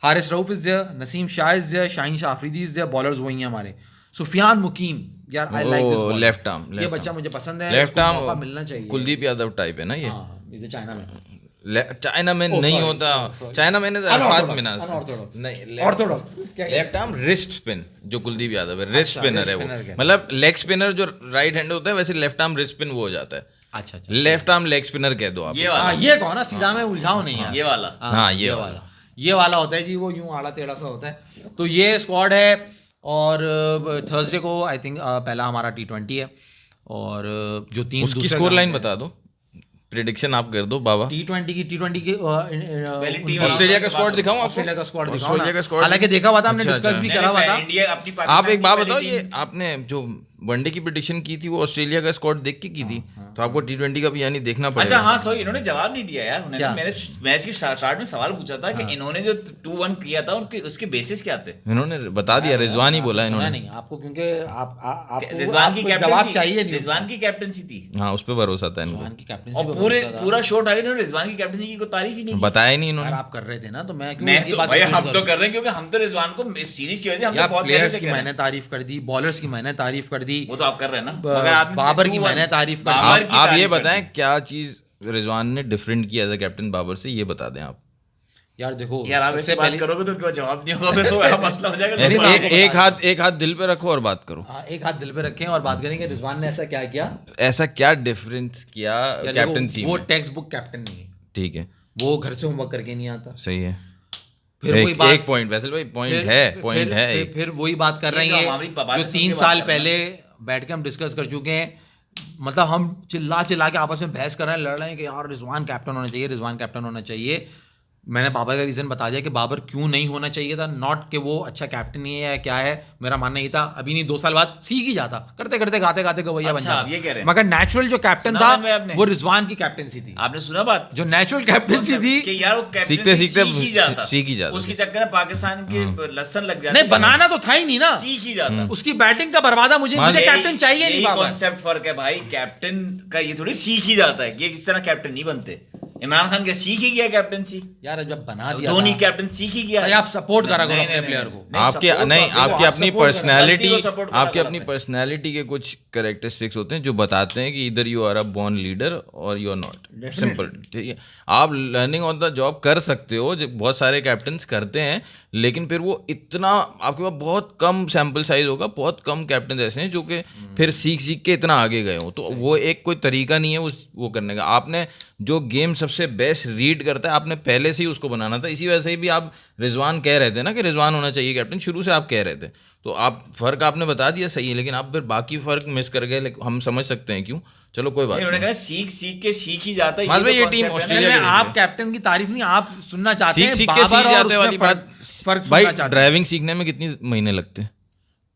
S2: Haris Rauf is there, Naseem Shah is there, Shaheen Shah Afridi is there, bowlers वही हैं हमारे। सुफियान मुकीम, यार I like this bowler,
S1: left arm,
S2: ये बच्चा मुझे पसंद है,
S1: लेफ्ट
S2: इसको मौका
S1: आर्म
S2: मिलना चाहिए।
S1: कुलदीप यादव टाइप है ना ये।
S2: हाँ, इसे चाइना में
S1: चाइना में नहीं होता, चाइना में अरफात मिनाज नहीं,
S2: Orthodox
S1: left arm wrist spin जो कुलदीप यादव है, रिस्ट
S2: अच्छा,
S1: स्पिनर है
S2: wrist
S1: वो,
S2: spinner क्या?
S1: मतलब लेग स्पिनर जो राइट हैंड होता है वैसे लेफ्ट आर्म रिस्ट स्पिन वो हो जाता है।
S2: अच्छा अच्छा,
S1: लेफ्ट आर्म लेग स्पिनर कह दो आप।
S3: ये वाला,
S2: हाँ ये कहो ना, सीधा में उलझाओ नहीं यार।
S3: ये वाला,
S1: हाँ, ये वाला।
S2: ये वाला होता है जी, वो यूं आड़ा टेढ़ा सा होता है। तो ये स्क्वाड है, और थर्सडे को आई थिंक पहला हमारा T20 है, और जो तीन
S1: उसकी स्कोर लाइन बता दो, प्रिडिक्शन आप कर दो बाबा।
S2: T20 की
S1: ऑस्ट्रेलिया का स्क्वाड दिखाऊं आपको?
S2: ऑस्ट्रेलिया का स्क्वाड दिखाओ
S1: ऑस्ट्रेलिया का
S2: ना।
S1: स्क्वाड
S2: हालांकि देखा हुआ था हमने,
S1: अच्छा,
S2: डिस्कस
S1: अच्छा।
S2: भी करा हुआ था।
S3: इंडिया अपनी
S1: आप
S3: पाकिस्तान
S1: एक बात
S3: की
S1: बताओ,
S3: पहली
S1: ये आपने जो वनडे की प्रिडिक्शन की थी वो ऑस्ट्रेलिया का स्क्वाड देख के की थी, तो आपको T20 का भी यानी देखना
S3: अच्छा
S1: पड़ेगा।
S3: हाँ सॉरी, इन्होंने जवाब नहीं दिया यार।
S2: क्या?
S3: मैंने मैच के स्टार्ट में सवाल पूछा था कि इन्होंने जो 2-1 किया था उनके उसके बेसिस क्या थे।
S1: इन्होंने बता दिया, रिजवान ही बोला
S2: सुना
S1: इन्होंने।
S2: नहीं आपको, क्योंकि आपको
S3: रिजवान की
S2: आपको जवाब
S3: कैप्टनसी,
S2: चाहिए नहीं,
S3: रिजवान की कैप्टनसी थी,
S1: हाँ, उस पर भरोसा था इनको,
S2: रिजवान की कैप्टनसी
S3: और
S2: पे
S3: पूरे
S2: भरोसा था।
S3: पूरा शो टाइम इन्होंने रिजवान की कैप्टनसी की कोई तारीफ ही नहीं की।
S1: बताया ही नहीं
S2: यार
S1: इन्होंने।
S2: आप कर रहे थे ना, तो मैं क्यों
S3: मैं
S2: इनकी
S3: तो
S2: बात
S3: भाई
S2: कंटिन्यू
S3: हम तो
S2: करूं?
S3: कर रहे हैं क्योंकि हम तो रिजवान को इस सीरीज की वजह से हम तो
S2: यार
S3: बहुत पहले
S2: प्लेयर्स
S3: से
S2: की
S3: कह रहे
S2: मैंने तारीफ कर दी, बॉलर्स की मैंने तारीफ कर दी,
S3: हैं। वो तो आप कर रहे हैं ना,
S2: ब-
S3: मगर आपने
S2: बाबर की
S3: 2-1
S2: मैंने तारीफ कर दी।
S3: बाबर की
S1: आप ये
S3: तारीफ कर
S1: बताएं
S3: दी।
S1: क्या चीज रिजवान ने डिफरेंट किया एज कैप्टन बाबर से, ये बता दें आप।
S2: यार देखो,
S3: यार आप
S2: सबसे
S3: ऐसे बात
S2: पहले
S3: करोगे तो उनका जवाब नहीं होगा, फिर तो बड़ा मसला हो जाएगा।
S2: नहीं,
S3: लोग
S2: मैं
S3: आपको
S2: आपको
S1: एक हाथ दिल पे रखो और बात करो।
S2: हाँ, एक हाथ दिल पे रखें और बात करेंगे रिजवान ने ऐसा क्या किया।
S1: ऐसा क्या डिफरेंस किया
S2: यार
S1: कैप्टन
S2: देखो,
S1: टीम
S2: वो
S1: में?
S2: टेक्स्ट बुक कैप्टन नहीं है,
S1: ठीक है,
S2: वो घर से होमवर्क करके नहीं आता।
S1: सही है।
S2: फिर वही बात,
S1: एक पॉइंट वैसे भाई पॉइंट है एक।
S2: फिर वही बात कर रहे
S3: ये जो
S2: हैं
S3: हमारी बातें
S2: जो
S3: सुन के
S2: 3
S3: बात
S2: साल
S3: कर रहे हैं।
S2: पहले बैठ के हम डिस्कस कर चुके हैं। मतलब हम चिल्ला चिल्ला के आपस में बहस कर रहे हैं, लड़ रहे हैं कि यार रिजवान कैप्टन होना चाहिए, रिजवान कैप्टन होना चाहिए। मैंने बाबर का रीजन बता दिया कि बाबर क्यों नहीं होना चाहिए था, नॉट कि वो अच्छा कैप्टन नहीं है या क्या है। मेरा मानना ये था, अभी नहीं 2 साल बाद सीख ही जाता, करते करते गाते गाते गवैया बन
S3: अच्छा, आप ये कह
S2: जाता।
S3: रहे हैं।
S2: मगर नेचुरल जो कैप्टन
S3: सुना
S2: था
S3: मैंने आपने?
S2: वो रिजवान की कैप्टनसी थी।
S3: आपने सुना बात,
S2: जो नेचुरल कैप्टनसी थी,
S3: कि यार वो कैप्टनसी
S1: सीखते सीखते
S3: सीख ही जाता, उसके चक्कर में पाकिस्तान के लसन लग जाते।
S2: नहीं बनाना तो था ही नहीं ना,
S3: सीख ही जाता।
S2: उसकी बैटिंग का बर्बादा। मुझे कैप्टन चाहिए नहीं बाबर।
S3: कॉन्सेप्ट फर्क है भाई, कैप्टन का ये थोड़ी सीख ही जाता है, ये किस तरह कैप्टन नहीं बनते। इमरान खान क्या सीख ही गया कैप्टनसी,
S2: यार जब बना दिया
S3: धोनी
S2: था,
S3: कैप्टन सीख ही गया।
S2: भाई आप सपोर्ट करा करो
S3: नहीं,
S2: अपने
S3: नहीं,
S2: प्लेयर
S3: नहीं,
S2: को।
S3: नहीं,
S1: आपके
S3: support
S1: नहीं
S3: तो
S1: आपकी
S2: आप
S1: अपनी
S2: support करो,
S1: पर्सनैलिटी,
S3: गलती को support करा
S1: आपकी
S3: गलत
S1: अपनी
S3: है।
S1: पर्सनैलिटी के कुछ कैरेक्टरिस्टिक्स होते हैं जो बताते हैं कि इधर you are a born leader और यू आर नॉट। सिंपल, ठीक है। आप लर्निंग ऑन द जॉब कर सकते हो, जो बहुत सारे कैप्टन्स करते हैं, लेकिन फिर वो इतना आपके पास बहुत कम सैम्पल साइज होगा, बहुत कम कैप्टन ऐसे हैं जो कि फिर सीख सीख के इतना आगे गए हो। तो वो एक कोई तरीका नहीं है वो करने का। आपने जो गेम सबसे बेस्ट रीड करता है, आपने पहले से ही उसको बनाना था। इसी वजह से भी आप रिजवान कह रहे थे ना कि रिजवान होना चाहिए कैप्टन, शुरू से आप कह रहे थे। तो आप फर्क आपने बता दिया, सही है, लेकिन आप फिर बाकी फर्क मिस कर गए। हम समझ सकते हैं क्यों, चलो कोई बात
S3: उन्होंने
S1: नहीं।
S3: कहा सीख सीख के सीख ही जाता है।
S1: माल भाई,
S3: तो
S1: ये टीम
S3: concept है ना।
S1: ऑस्ट्रेलिया
S2: मैं
S1: की
S2: आप
S1: है।
S2: कैप्टन की तारीफ नहीं, आप सुनना चाहते
S1: सीख
S2: हैं
S1: सीख के सीख
S2: बाबर और
S1: जाते
S2: उसमें
S1: वाली
S2: फर्क
S1: बात।
S2: फर्क
S1: भाई
S2: सुनना चाहते हैं।
S1: ड्राइविंग सीखने में कितने महीने लगते हैं,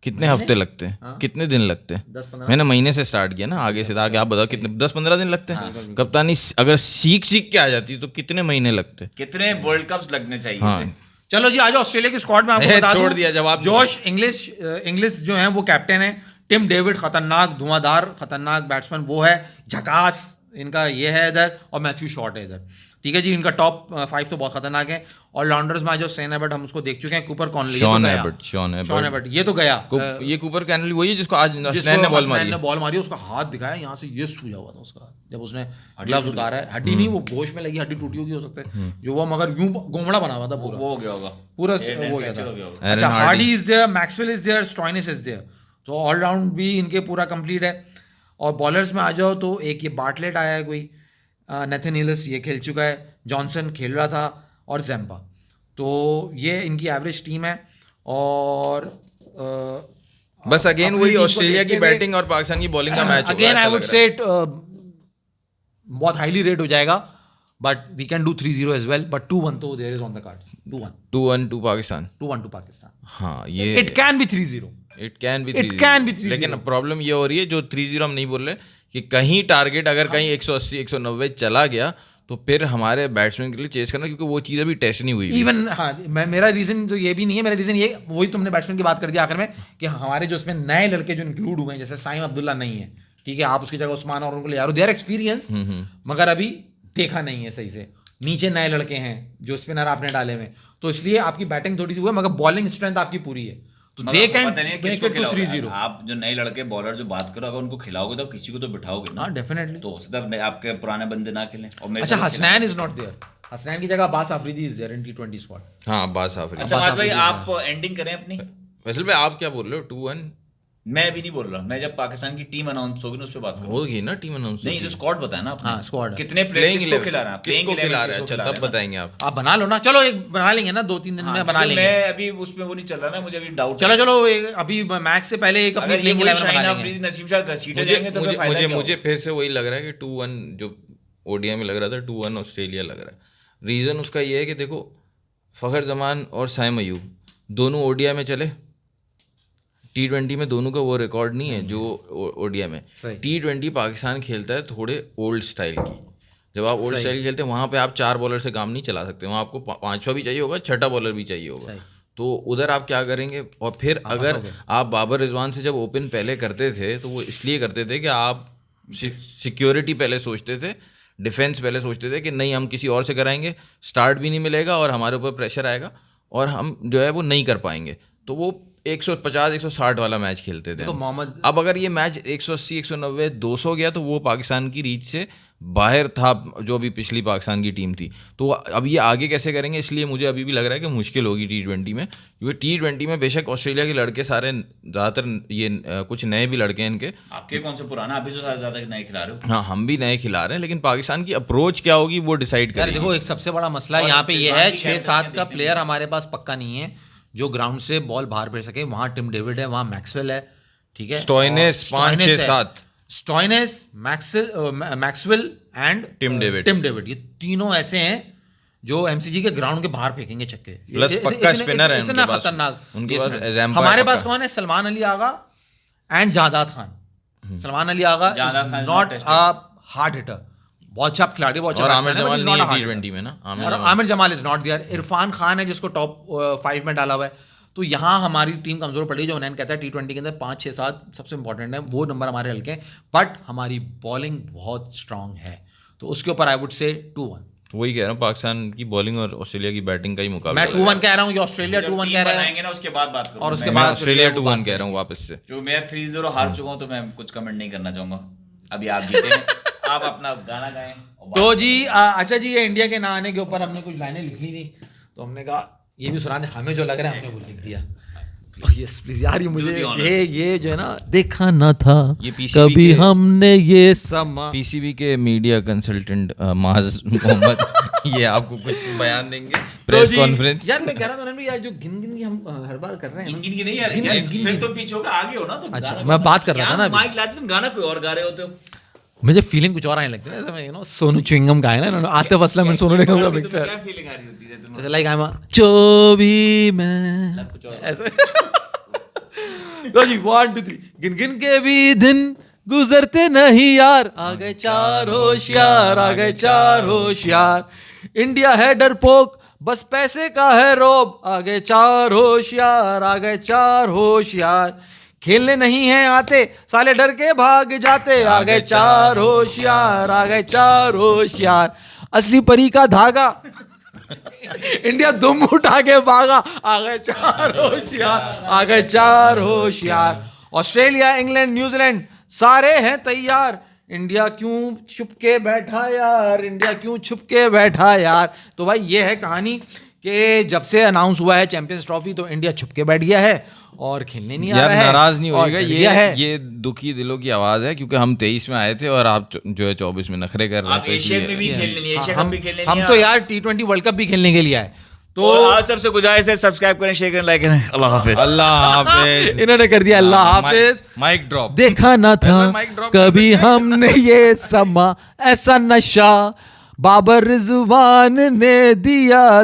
S1: कितने हफ्ते लगते हैं, कितने दिन लगते हैं?
S2: 10-15
S1: मैंने महीने से स्टार्ट किया ना, आगे से आगे आप बताओ कितने 10-15 दिन लगते हैं। कप्तानी अगर सीख सीख के आ जाती तो कितने महीने लगते?
S3: कितने वर्ल्ड कप्स लगने चाहिए
S1: हाँ,
S3: थे?
S2: चलो जी, आज ऑस्ट्रेलिया की स्क्वाड में आपको
S1: ए,
S2: बता
S1: छोड़
S2: दूं,
S1: दिया जवाब।
S2: जोश इंग्लिश जो है वो कैप्टन है। टिम डेविड खतरनाक धुआंधार खतरनाक बैट्समैन वो है, झकास इनका ये है इधर, और मैथ्यू शॉर्ट है इधर। ठीक है जी, इनका टॉप 5 तो बहुत खतरनाक है। ऑलराउंडर्स में जो सेन एबर्ट हम उसको देख चुके हैं, कूपर कॉनली,
S1: शॉन एबर्ट
S2: ये तो गया।
S1: ये कूपर कैनली वही है जिसको आज हसनैन ने बॉल मारी।
S2: बॉल मारी, उसका हाथ दिखाया, यहाँ से ये सूजा हुआ था उसका जब उसने ग्लव्स उतारा है। हड्डी नहीं, वो गोश में लगी हड्डी टूटी होगी हो सकता है, जो वो मगर यूं गोमड़ा बना हुआ था पूरा,
S3: वो हो गया होगा
S2: पूरा
S3: Head
S2: वो हो गया
S3: fracture हो गया होगा।
S2: था। अच्छा, Hardy is there, Maxwell is there, Stoinis is there, तो ऑलराउंड भी इनके पूरा कंप्लीट है। और बॉलर्स में आ जाओ तो एक ये बार्टलेट आया है कोई, नेथन हिलिस ये खेल चुका है, जॉनसन खेल रहा था और ज़ेम्पा। तो ये इनकी एवरेज टीम है। और
S1: बस अगेन
S2: अपनी
S1: वही
S2: टीम को
S1: ऑस्ट्रेलिया की
S2: देखते हुए-
S1: बैटिंग और पाकिस्तान की बॉलिंग का match
S2: again I would say बहुत हाईली रेट हो जाएगा, but we can do 3-0 as well, but 2-1 तो there is on the cards. 2-1
S1: 2-1 to Pakistan.
S2: 2-1 to Pakistan.
S1: हाँ ये
S2: it can be 3-0।
S1: It can be
S2: It can be 3-0.
S1: लेकिन problem ये हो रही है, जो 3-0 हम नहीं बोल रहे कि कहीं टारगेट अगर कहीं 180 190 चला गया तो फिर हमारे बैट्समैन के लिए चेस करना, क्योंकि वो चीज़ अभी टेस्ट नहीं हुई भी।
S2: इवन हाँ, मेरा रीजन तो ये भी नहीं है, मेरा रीजन ये वही तुमने बैट्समैन की बात कर दिया आखिर में कि हमारे जो उसमें नए लड़के जो इंक्लूड हुए हैं, जैसे साइम अब्दुल्ला नहीं है, ठीक है, आप उसकी जगह उस्मान और उनको ले आ रहे हो, दे आर एक्सपीरियंस, मगर अभी देखा नहीं है सही से। नीचे नए लड़के हैं जो स्पिनर आपने डाले हुए, तो इसलिए आपकी बैटिंग थोड़ी सी हुई है, मगर बॉलिंग स्ट्रेंथ आपकी पूरी है, तो
S3: मगर
S2: दे
S3: आपको
S2: कैन
S3: पता नहीं है
S2: मेक
S3: किसको
S2: इट टू
S3: खिलाओगे।
S2: 3-0।
S3: आप जो नए लड़के बॉलर जो बात करो, अगर उनको खिलाओगे तो किसी को तो बिठाओगे ना।
S2: हाँ डेफिनेटली।
S3: तो हो सकता है आपके पुराने बंदे ना खेलें। और मेरे
S2: अच्छा,
S3: साथ
S2: Hasnain is not there, Hasnain की जगह Abbas Afridi is there in T20 squad.
S1: हाँ बात आफरी।
S3: अच्छा माज भाई, आप एंडिंग करें अपनी।
S1: वैसे भाई आप क्या बोल रहे हो? 2-1
S3: मैं अभी नहीं बोल रहा, मैं जब पाकिस्तान की टीम अनाउंस होगी ना उस पर बात करूंगा।
S1: होगी ना टीम अनाउंस?
S3: नहीं, जो स्क्वाड बताया ना आपने।
S2: हाँ, squad।
S3: कितने प्लेयर
S1: प्लेइंग
S3: किसको खिला रहे हैं?
S1: किसको
S3: Playing
S1: खिला
S3: 11
S1: रहे हैं?
S3: किसको
S1: अच्छा
S3: खिला
S1: तब
S3: रहे हैं?
S1: बताएंगे आप।
S2: आप बना लो ना, चलो एक बना लेंगे ना, 2-3 दिन
S3: हाँ,
S2: में बना
S3: क्योंकि
S2: लेंगे।
S3: मैं अभी उसमें वो नहीं चल रहा ना, मुझे अभी डाउट
S2: चलो चलो अभी मैच से पहले एक अपनी
S3: अगर ये
S2: प्लेइंग
S3: कोई
S2: 11 बना
S3: शाहीन
S2: लेंगे।
S3: अफरीदी, नसीम शाह घसीटे
S1: मुझे
S3: जाएंगे तो फिर
S1: मुझे
S3: फायदा
S1: मुझे
S3: क्या
S1: मुझे
S3: होगा?
S1: फिर से वही लग रहा है कि 2-1 जो ओडीआई में लग रहा था 2-1 ऑस्ट्रेलिया लग रहा है। रीज़न उसका ये है कि देखो फ़खर जमान और साइम अयूब दोनों ओडीआई में चले, T20 में दोनों का वो रिकॉर्ड नहीं है जो ओडीआई में।
S2: सही।
S1: T20 पाकिस्तान खेलता है थोड़े ओल्ड स्टाइल की। जब आप ओल्ड स्टाइल खेलते हैं वहाँ पे आप 4 बॉलर से काम नहीं चला सकते, वहाँ आपको 5वां भी चाहिए होगा, 6ठा बॉलर भी चाहिए होगा।
S2: सही।
S1: तो उधर आप क्या करेंगे? और फिर अगर आप बाबर रिजवान से जब ओपन पहले करते थे तो वो इसलिए करते थे कि आप सिक्योरिटी पहले सोचते थे, डिफेंस पहले सोचते थे कि नहीं हम किसी और से कराएंगे, स्टार्ट भी नहीं मिलेगा और हमारे ऊपर प्रेशर आएगा और हम जो है वो नहीं कर पाएंगे। तो वो 150-160 वाला मैच खेलते थे।
S2: देखो मोहम्मद,
S1: अब अगर ये मैच 180 190 200 गया तो वो पाकिस्तान की रीच से बाहर था, जो अभी पिछली पाकिस्तान की टीम थी। तो अब ये आगे कैसे करेंगे, इसलिए मुझे अभी भी लग रहा है कि मुश्किल होगी T20 में, क्योंकि T20 में बेशक ऑस्ट्रेलिया के लड़के सारे ज़्यादातर ये कुछ नए भी लड़के हैं इनके।
S3: आपके कौन से पुराना, अभी तो ज्यादा नए खिला रहे हो।
S1: हाँ हम भी नए खिला रहे हैं, लेकिन पाकिस्तान की अप्रोच क्या होगी वो डिसाइड
S2: यार
S1: करेगी।
S2: देखो एक सबसे बड़ा मसला
S3: और
S2: यहाँ पे ये है,
S3: रिजवान की
S2: 6-7
S3: कैप्टनसी
S2: का
S3: देखने
S2: प्लेयर हमारे पास पक्का नहीं है जो ग्राउंड से बॉल बाहर भेज सके। वहाँ टिम डेविड है, वहाँ मैक्सवेल है, ठीक है,
S1: Stoinis 5-6-7
S2: Stoinis, Maxwell and
S1: Tim David.
S2: Tim David, ये तीनों ऐसे हैं जो एमसीजी के ग्राउंड के बाहर फेंकेंगे छक्के।
S1: प्लस पक्का स्पिनर है
S2: इतना
S1: उनके पास।
S2: खतरनाक
S1: उनके पास
S2: batsman।
S1: Zampa
S2: हमारे
S1: है
S2: पास
S1: पक्का।
S2: कौन है? Salman Ali Agha and Jahandad Khan. Salman Ali Agha
S3: Jahandad Khan is
S2: not
S3: not
S2: a hard hitter, बहुत अच्छा खिलाड़ी, बहुत अच्छा
S1: और आमिर
S2: batsman है, but
S1: जमाल
S2: he's not
S1: नहीं
S2: a hard
S1: है
S2: hitter।
S1: T20 में ना।
S2: और Aamir Jamal is not there. Irfan Khan है जिसको टॉप 5 में डाला हुआ है। तो यहाँ हमारी टीम कमजोर पड़ी, जो उन्होंने कहता है T20 के अंदर 5-6-7 सबसे इंपॉर्टेंट है, वो नंबर हमारे हल्के हैं, बट हमारी बॉलिंग बहुत स्ट्रांग है, तो उसके ऊपर आई वुड से 2-1।
S1: वही कह रहा हूँ, पाकिस्तान की बॉलिंग और ऑस्ट्रेलिया की बैटिंग का ही मुकाबला
S2: मैं 2-1 कह रहा हूँ, ये ऑस्ट्रेलिया
S3: जब
S2: 2-1
S3: टीम
S2: कह रहा है,
S3: बनाएंगे ना उसके बाद बात करूंगा।
S2: और उसके
S1: मैं
S2: बाद
S1: ऑस्ट्रेलिया
S2: फिर वो
S1: 2-1
S2: बात
S1: कह रहा हूँ वापस से।
S3: जो मैं 3-0 हार चुका हूँ तो मैं कुछ कमेंट नहीं करना चाहूंगा। अभी आप जीते हैं, आप अपना गाना गाएं और बात
S2: तो जी अच्छा जी, ये इंडिया के ना आने के ऊपर हमने कुछ लाइनें लिख ली थी, तो हमने कहा ये भी सुना दे, हमें जो लग रहा है हमने वो लिख दिया। यस प्लीज यार, ये मुझे
S3: Do the honors।
S2: ये जो है ना, देखा ना था
S1: ये PCB
S2: कभी
S1: के-
S2: हमने ये समा।
S1: पीसीबी के मीडिया कंसल्टेंट माज मोहम्मद ये आपको कुछ बयान देंगे प्रेस
S2: जी,
S1: कॉन्फ्रेंस।
S2: यार मैं कह रहा था यार, जो गिन गिन की हम हर बार कर रहे हैं ना,
S3: गिन-गिन की नहीं यार,
S2: गिन-
S3: क्या-
S2: गिन-
S3: फिर
S2: गिन-
S3: तो पीछे होगा, आगे हो ना तुम।
S2: अच्छा,
S3: गाना
S2: मैं
S3: गाओ।
S2: बात कर रहा था
S3: क्या
S2: ना अभी।
S3: माइक लाते तुम गाना कोई और गा रहे होते हो।
S2: मुझे फीलिंग कुछ और आने लगती है ना, यू नो सोनू च्युइंगम का है ना इन्होंने, आतिफ असलम एंड सोनू निगम का
S3: तुम्हें
S2: मिक्सर,
S3: क्या फीलिंग आ रही होती है तुम्हें?
S2: जैसे लाइक आई एम जो भी मैं
S3: कुछ और।
S2: ऐसे। तो जी 1 2 3 गिन गिन के भी दिन गुजरते नहीं यार, आ गए 4 होशियार, आ गए 4 होशियार, इंडिया है डरपोक बस पैसे का है रोब, आ गए 4 होशियार, आ गए 4 होशियार, खेलने नहीं है आते साले डर के भाग जाते, आ गए 4 होशियार, आ गए 4 होशियार, असली परी का धागा इंडिया दुम उठा के भागा, आ गए 4 होशियार, आ गए 4 होशियार, ऑस्ट्रेलिया इंग्लैंड न्यूजीलैंड सारे हैं तैयार, इंडिया क्यों छुप के बैठा यार, इंडिया क्यों छुप के बैठा यार। तो भाई ये है कहानी कि जब से अनाउंस हुआ है चैंपियंस ट्रॉफी तो इंडिया छुप के बैठ गया है और खेलने नहीं आ
S1: यार
S2: रहा है।
S1: नाराज नहीं
S2: और
S1: होएगा,
S2: डर गया है।
S1: ये दुखी दिलों की आवाज है, क्योंकि हम 23 में आए थे और आप जो है 24 में नखरे कर रहे
S3: आप
S1: थे,
S3: एशिया में भी
S1: इसलिए-
S3: खेलने नहीं, एशिया कप
S2: हम
S3: भी खेलने
S2: हम
S3: नहीं
S2: तो
S3: आए।
S2: यार T20 वर्ल्ड कप भी खेलने के लिए आए।
S3: तो
S2: तो
S3: आज सबसे गुजारिश है, सब्सक्राइब करें, शेयर करें, लाइक करें। अल्लाह हाफिज।
S1: अल्लाह हाफिज।
S2: इन्होंने कर दिया अल्लाह हाफिज।
S1: Mic drop.
S2: देखा ना था
S1: ऐसा mic drop कर
S2: कभी
S1: सकते हैं?
S2: हमने ये समा ऐसा नशा बाबर रिजवान ने दिया।